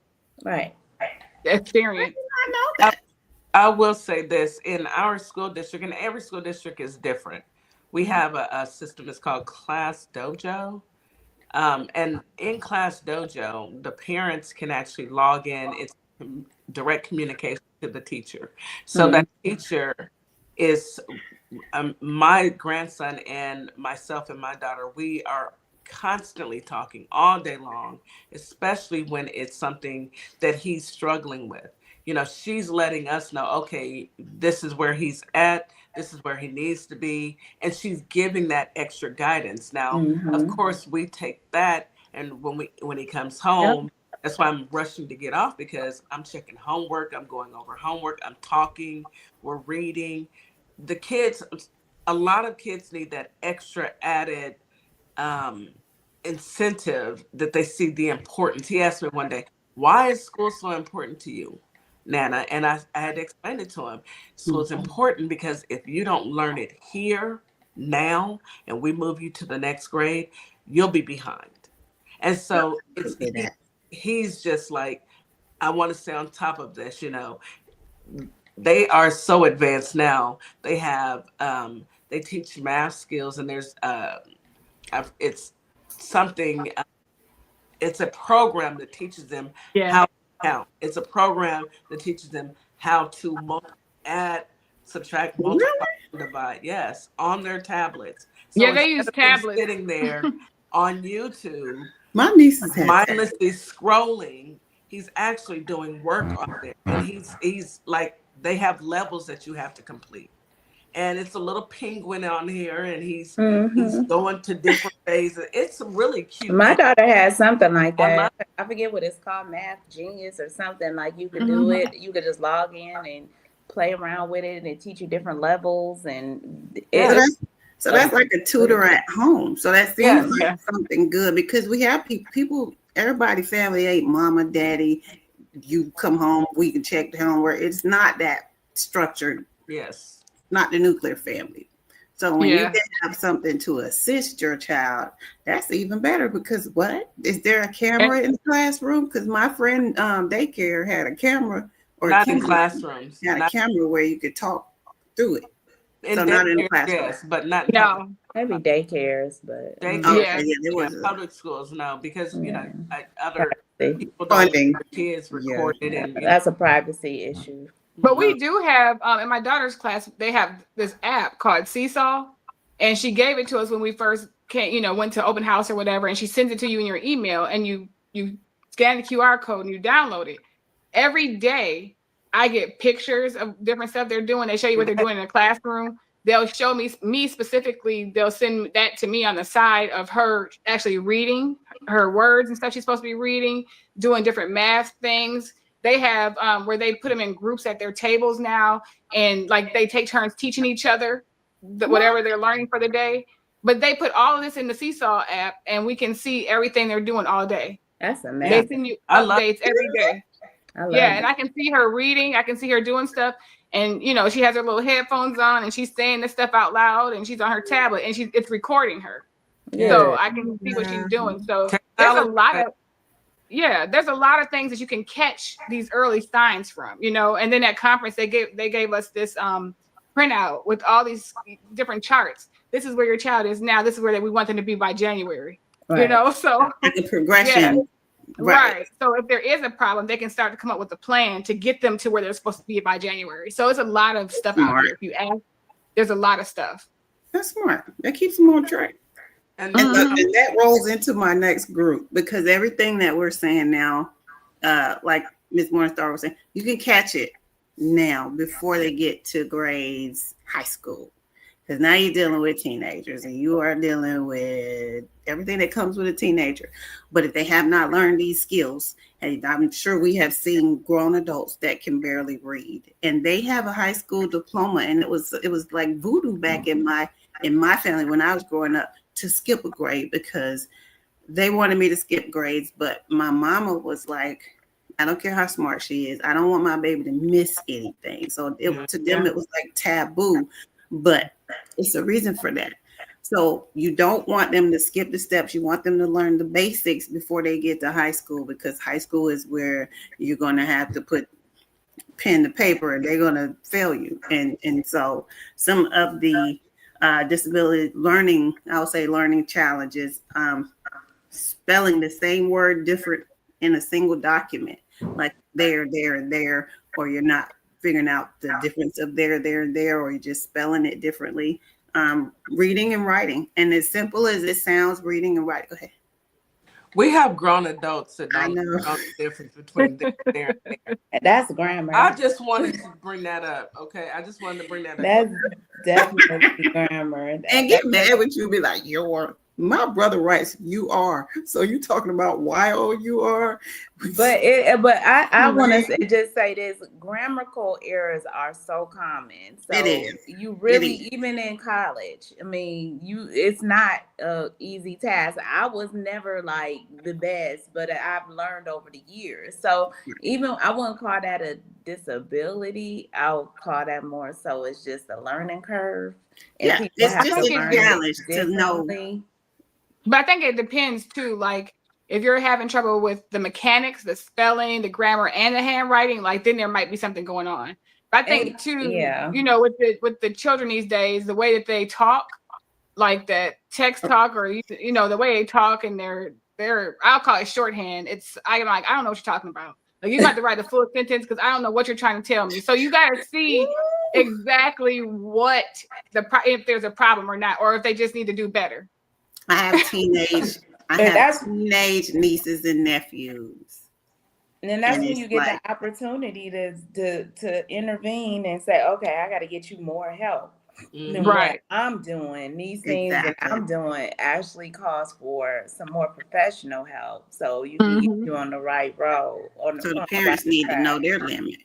experience. I know that. I will say this, in our school district, and every school district is different. We have a system, it's called Class Dojo. And in Class Dojo, the parents can actually log in. It's direct communication to the teacher. So that teacher is my grandson and myself and my daughter. We are constantly talking all day long, especially when it's something that he's struggling with. She's letting us know, okay, this is where he's at. This is where he needs to be. And she's giving that extra guidance. Now, of course, we take that. And when he comes home, that's why I'm rushing to get off, because I'm checking homework. I'm going over homework. I'm talking. We're reading. A lot of kids need that extra added incentive, that they see the importance. He asked me one day, why is school so important to you, Nana? And I had to explain it to him. So it's important because if you don't learn it here, now, and we move you to the next grade, you'll be behind. And so he's just like, I want to stay on top of this. They are so advanced now. They have, they teach math skills, and there's, it's something, It's a program that teaches them how to count. It's a program that teaches them how to add, subtract, multiply, and divide. Yes, on their tablets. So they use instead of them tablets. sitting there on YouTube, my nieces had mindlessly scrolling, he's actually doing work on there, and he's like, they have levels that you have to complete. And it's a little penguin on here, and he's going to different phases. It's really cute. My daughter has something like that. I forget what it's called, Math Genius or something. Like you could do it. You could just log in and play around with it, and it teach you different levels. And so that's like a tutor at home. So that seems like something good, because we have people. Everybody, family ain't mama, daddy. You come home, we can check the homework. It's not that structured. Yes. Not the nuclear family. So when you can have something to assist your child, that's even better, because what? Is there a camera in the classroom? Because my friend daycare had a camera, or not in classrooms. Had a camera where you could talk through it. So not in the classroom. Yes, but not maybe daycares, but it was public schools. No, because you know, like other people don't let kids recorded, and that's a privacy issue. But we do have, in my daughter's class, they have this app called Seesaw, and she gave it to us when we first went to open house or whatever, and she sends it to you in your email, and you scan the QR code and you download it. Every day, I get pictures of different stuff they're doing. They show you what they're doing in the classroom. They'll show me specifically, they'll send that to me on the side of her actually reading her words and stuff she's supposed to be reading, doing different math things. They have where they put them in groups at their tables now, and like they take turns teaching each other whatever they're learning for the day. But they put all of this in the Seesaw app, and we can see everything they're doing all day. That's amazing. They send you updates every day. And I can see her reading. I can see her doing stuff, and she has her little headphones on, and she's saying this stuff out loud, and she's on her tablet, and it's recording her. So I can see what she's doing. So there's a lot of. Yeah, there's a lot of things that you can catch these early signs from, and then at conference, they gave us this printout with all these different charts. This is where your child is now. This is where we want them to be by January, so like a progression. Yeah. Right. So if there is a problem, they can start to come up with a plan to get them to where they're supposed to be by January. So it's a lot of stuff out there. If you ask, there's a lot of stuff. That's smart. That keeps them on track. And that rolls into my next group, because everything that we're saying now, like Ms. Morningstar was saying, you can catch it now before they get to grades high school. Because now you're dealing with teenagers, and you are dealing with everything that comes with a teenager. But if they have not learned these skills, and I'm sure we have seen grown adults that can barely read, and they have a high school diploma, and it was like voodoo back in my family when I was growing up, to skip a grade, because they wanted me to skip grades. But my mama was like, I don't care how smart she is, I don't want my baby to miss anything. So to them, it was like taboo, but it's a reason for that. So you don't want them to skip the steps. You want them to learn the basics before they get to high school, because high school is where you're going to have to put pen to paper, and they're going to fail you. And so some of the disability learning, I'll say learning challenges, spelling the same word different in a single document, like there, and there, or you're not figuring out the difference of there, and there, or you're just spelling it differently. Reading and writing, and as simple as it sounds, reading and writing. Go ahead. We have grown adults that don't know the difference between there and there. That's grammar. I just wanted to bring that up. Okay, I just wanted to bring that up. That's definitely grammar. And get mad with you, be like, my brother writes you are, so you talking about YOUR? But I want to just say this: grammatical errors are so common. So it is. You really, even in college, I mean, it's not an easy task. I was never like the best, but I've learned over the years. So even I wouldn't call that a disability. I'll call that more so it's just a learning curve. And it's just a challenge to know. But I think it depends too. Like if you're having trouble with the mechanics, the spelling, the grammar, and the handwriting, like then there might be something going on. But I think too, with the children these days, the way that they talk, like that text talk, or the way they talk, and I'll call it shorthand. I'm like, I don't know what you're talking about. Like, you got to write a full sentence because I don't know what you're trying to tell me. So you got to see exactly what if there's a problem or not, or if they just need to do better. I have teenage nieces and nephews. And that's when you get the opportunity to intervene and say, okay, I got to get you more help than what I'm doing. These things that I'm doing actually calls for some more professional help, so you can get you on the right road. So the parents need to know their limit.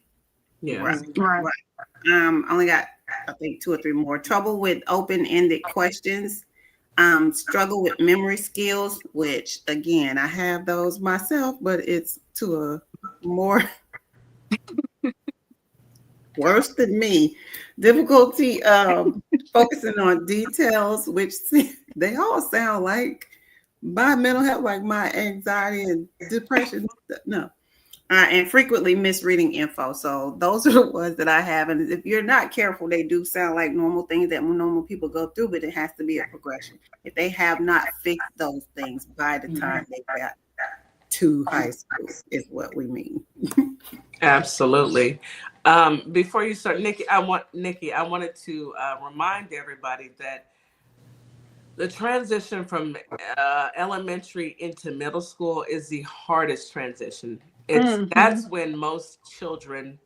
Yeah. Right. Only got, I think, 2 or 3 more. Trouble with open-ended questions. Struggle with memory skills, which again, I have those myself, but it's to a more worse than me. Difficulty focusing on details, which they all sound like my mental health, like my anxiety and depression. No. And frequently misreading info. So those are the ones that I have. And if you're not careful, they do sound like normal things that normal people go through, but it has to be a progression. If they have not fixed those things by the time they got to high school, is what we mean. Absolutely. Before you start, Nikki, I wanted to remind everybody that the transition from elementary into middle school is the hardest transition. That's when most children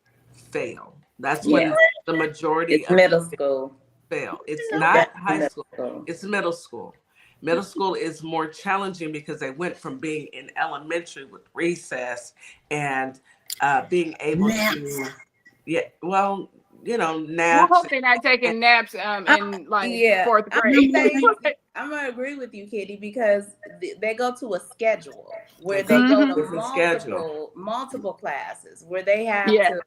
fail. That's when the majority of middle school fail. It's not high school. It's middle school. Middle school is more challenging because they went from being in elementary with recess and being able to, naps. I hope they're not taking naps in fourth grade. I'm gonna agree with you, Kitty, because they go to a schedule where they go to multiple classes where they have to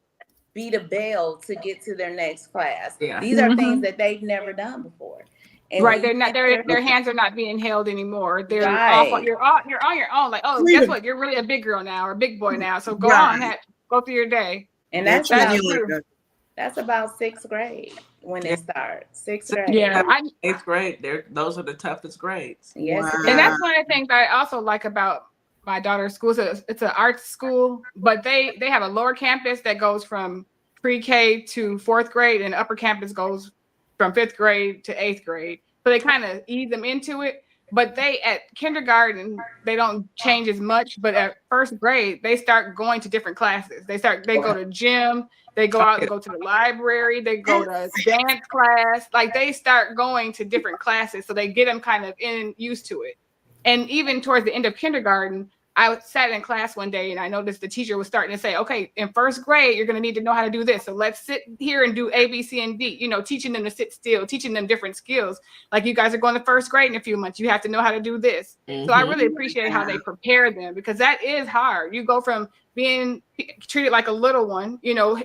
beat a bell to get to their next class. Yeah. These are things that they've never done before. And they're not. Their hands are not being held anymore. They're off. You're on your own. Like, oh, guess what? You're really a big girl now or a big boy now. So go on, go through your day. And that's about 6th grade when it starts. 6th grade. Yeah, 8th grade. Those are the toughest grades. Yes, wow. And that's one of the things I also like about my daughter's school. So it's an arts school, but they have a lower campus that goes from pre-K to 4th grade, and upper campus goes from 5th grade to 8th grade. So they kind of ease them into it. But at kindergarten, they don't change as much. But at 1st grade, they start going to different classes. They go to gym. They go out and go to the library. They go to dance class. Like, they start going to different classes. So they get them kind of used to it. And even towards the end of kindergarten, I sat in class one day and I noticed the teacher was starting to say, okay, in 1st grade, you're going to need to know how to do this. So let's sit here and do A, B, C, and D, teaching them to sit still, teaching them different skills. Like, you guys are going to 1st grade in a few months. You have to know how to do this. So I really appreciate how they prepare them, because that is hard. You go from being treated like a little one,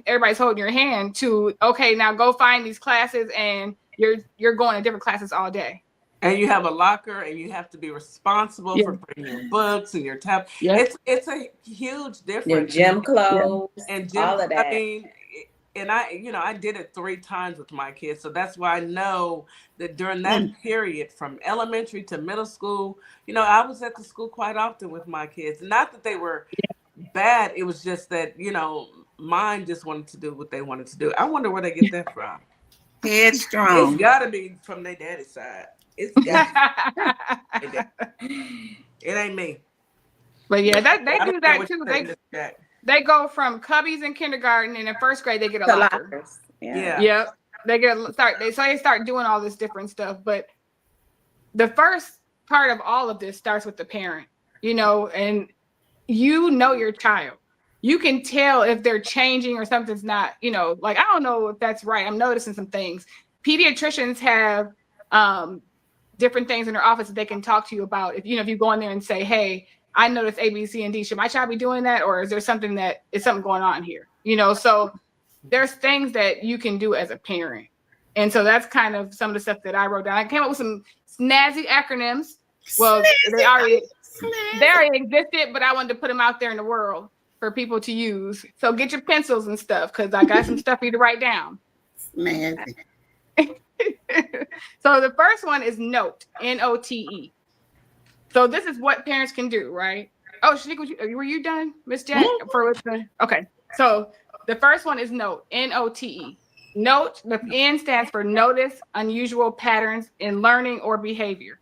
everybody's holding your hand, to, okay, now go find these classes, and you're going to different classes all day. And you have a locker, and you have to be responsible for bringing your books and your tab. Yeah. It's a huge difference. Your gym clothes, and gym, all of that. I mean, and I did it 3 times with my kids, so that's why I know that during that period from elementary to middle school, I was at the school quite often with my kids. Not that they were bad; it was just that mine just wanted to do what they wanted to do. I wonder where they get that from. Headstrong. It's got to be from their daddy's side. It's it ain't me. But yeah, they do that too. They go from cubbies in kindergarten, and in 1st grade they get a locker. Yeah. Yep. They start doing all this different stuff. But the first part of all of this starts with the parent, and your child. You can tell if they're changing or something's not, like, I don't know if that's right. I'm noticing some things. Pediatricians have different things in their office that they can talk to you about. If you go in there and say, hey, I noticed A, B, C, and D. Should my child be doing that? Or is there something going on here? So there's things that you can do as a parent. And so that's kind of some of the stuff that I wrote down. I came up with some snazzy acronyms. Well, they already existed, but I wanted to put them out there in the world for people to use. So get your pencils and stuff, because I got some stuff for you to write down. Snazzy. So the first one is NOTE, N-O-T-E. So this is what parents can do, right? Oh, Shanika, were you done, Miss Jack? Okay. So the first one is note, N-O-T-E. Note, the N stands for notice unusual patterns in learning or behavior.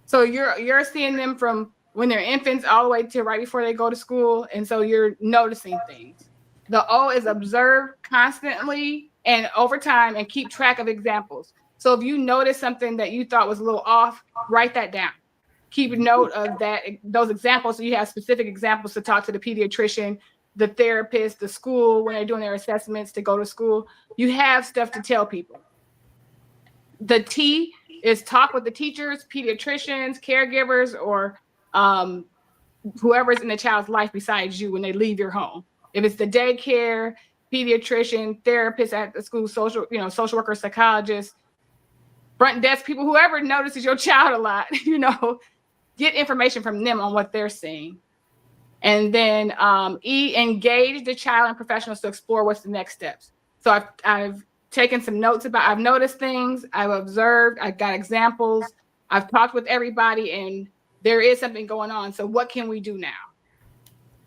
So you're seeing them from when they're infants all the way to right before they go to school. And so you're noticing things. The O is observe constantly and over time and keep track of examples. So if you notice something that you thought was a little off, write that down. Keep a note of those examples, so you have specific examples to talk to the pediatrician, the therapist, the school when they're doing their assessments to go to school. You have stuff to tell people. The T is talk with the teachers, pediatricians, caregivers, or whoever's in the child's life besides you when they leave your home. If it's the daycare, pediatrician, therapist at the school, social worker, psychologist, front desk people, whoever notices your child a lot, get information from them on what they're seeing. And then E, engage the child and professionals to explore what's the next steps. So I've taken some notes I've noticed things, I've observed, I've got examples, I've talked with everybody, and there is something going on. So what can we do now?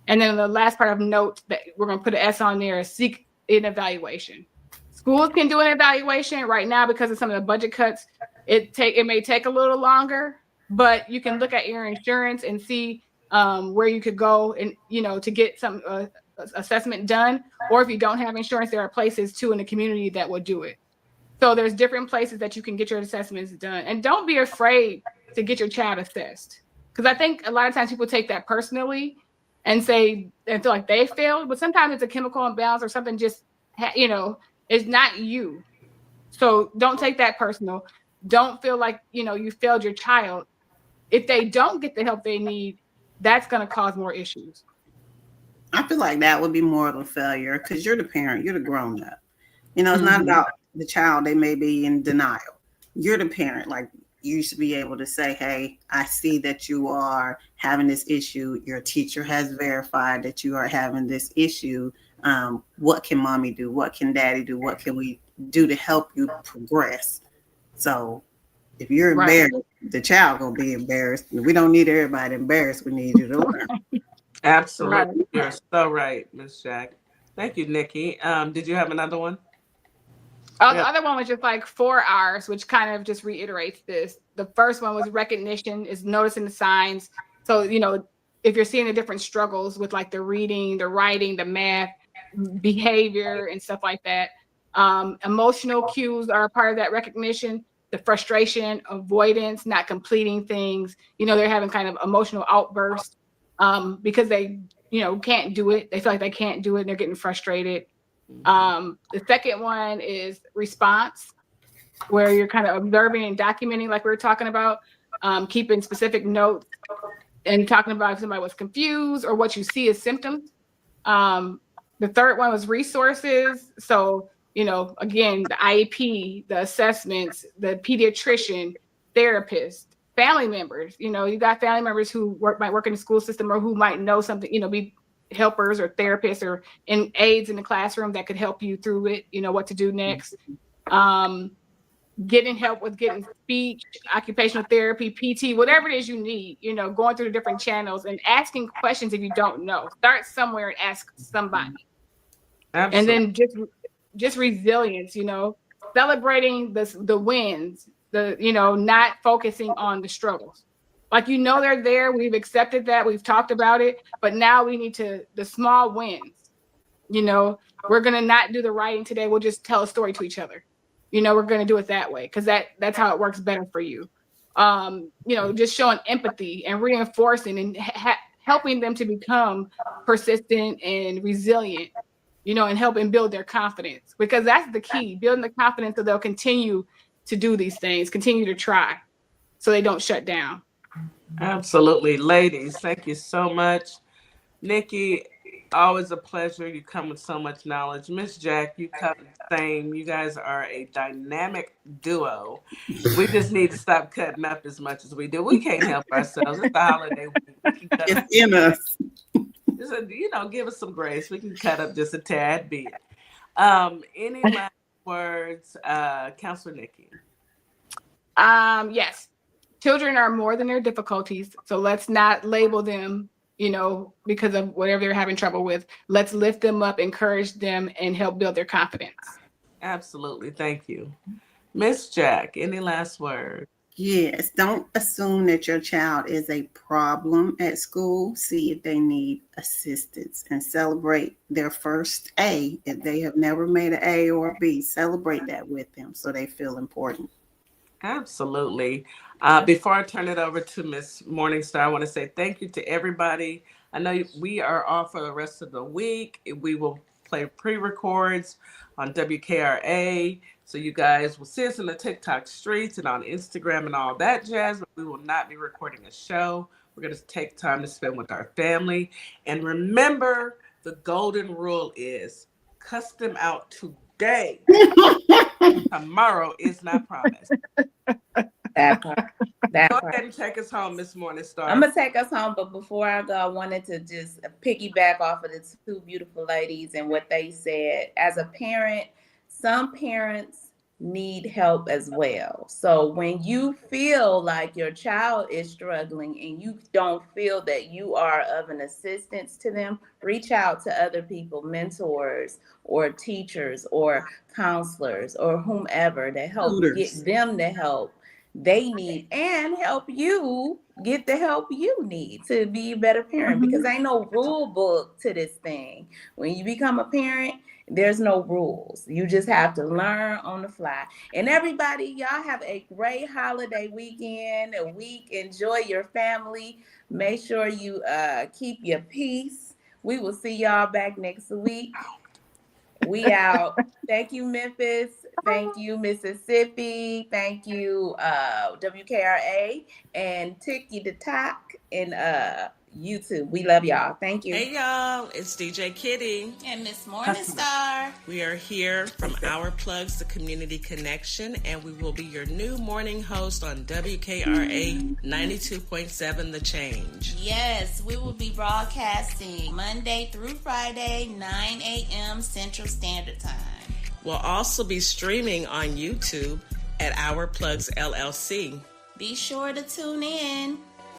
And then the last part of note that we're going to put an S on there is seek an evaluation. Schools can do an evaluation right now because of some of the budget cuts. It may take a little longer, but you can look at your insurance and see where you could go and to get some assessment done. Or if you don't have insurance, there are places too in the community that will do it. So there's different places that you can get your assessments done. And don't be afraid to get your child assessed, because I think a lot of times people take that personally and feel like they failed, but sometimes it's a chemical imbalance or something just it's not you. So don't take that personal. Don't feel like you failed your child. If they don't get the help they need, that's going to cause more issues. I feel like that would be more of a failure because you're the parent, you're the grown up. It's not about the child. They may be in denial. You're the parent. Like, you should be able to say, hey, I see that you are having this issue. Your teacher has verified that you are having this issue. What can mommy do? What can daddy do? What can we do to help you progress? So if you're embarrassed, the child gonna be embarrassed. We don't need everybody embarrassed. We need you to learn. Absolutely. Right. You're so right, Ms. Jack. Thank you, Nikki. Did you have another one? The other one was just like 4 R's, which kind of just reiterates this. The first one was recognition, is noticing the signs. So, if you're seeing the different struggles with like the reading, the writing, the math, behavior, and stuff like that. Emotional cues are a part of that recognition. The frustration, avoidance, not completing things. They're having kind of emotional outbursts because they, can't do it. They feel like they can't do it. And they're getting frustrated. The second one is response, where you're kind of observing and documenting, like we were talking about, keeping specific notes and talking about if somebody was confused or what you see as symptoms. The third one was resources. So, again, the IEP, the assessments, the pediatrician, therapist, family members. You got family members who might work in the school system or who might know something, be helpers or therapists or aides in the classroom that could help you through it, what to do next. Getting help with getting speech, occupational therapy, PT, whatever it is you need, going through the different channels and asking questions if you don't know. Start somewhere and ask somebody. Absolutely. And then just resilience, celebrating the wins, not focusing on the struggles. Like, they're there. We've accepted that. We've talked about it. But now we need the small wins. We're going to not do the writing today. We'll just tell a story to each other. We're going to do it that way because that's how it works better for you. Just showing empathy and reinforcing and helping them to become persistent and resilient, and helping build their confidence, because that's the key, building the confidence so they'll continue to do these things, continue to try so they don't shut down. Absolutely. Ladies, thank you so much. Nikki, always a pleasure. You come with so much knowledge. Miss Jack, you come the same. You guys are a dynamic duo. We just need to stop cutting up as much as we do. We can't help ourselves. It's the holiday week. It's in us. Just, give us some grace. We can cut up just a tad bit. Any last words, Counselor Nikki? Yes. children are more than their difficulties. So let's not label them, because of whatever they're having trouble with. Let's lift them up, encourage them, and help build their confidence. Absolutely. Thank you. Miss Jack, any last words? Yes, don't assume that your child is a problem at school. See if they need assistance and celebrate their first A. If they have never made an A or a B, celebrate that with them so they feel important. Absolutely. Before I turn it over to Miss Morningstar, I want to say thank you to everybody. I know we are off for the rest of the week. We will play pre-records on WKRA. So you guys will see us in the TikTok streets and on Instagram and all that jazz, but we will not be recording a show. We're going to take time to spend with our family. And remember, the golden rule is cuss them out today. Tomorrow is not promised. That part. Go ahead and take us home, Miss Morningstar. I'm going to take us home, but before I go, I wanted to just piggyback off of the two beautiful ladies and what they said. As a parent, some parents need help as well. So when you feel like your child is struggling and you don't feel that you are of an assistance to them, reach out to other people, mentors or teachers or counselors or whomever to help get them the help they need and help you get the help you need to be a better parent, because ain't no rule book to this thing. When you become a parent, there's no rules. You just have to learn on the fly. And everybody, y'all have a great holiday weekend, a week. Enjoy your family. Make sure you keep your peace. We will see y'all back next week. We out. Thank you, Memphis. Thank you, Mississippi. Thank you, WKRA and Tiki the Talk and YouTube. We love y'all. Thank you. Hey y'all, it's DJ Kitty and Miss Morningstar. We are here from Our Plugs, the Community Connection, and we will be your new morning host on WKRA 92.7 The Change. Yes, we will be broadcasting Monday through Friday, 9 a.m. Central Standard Time. We'll also be streaming on YouTube at Our Plugs LLC. Be sure to tune in.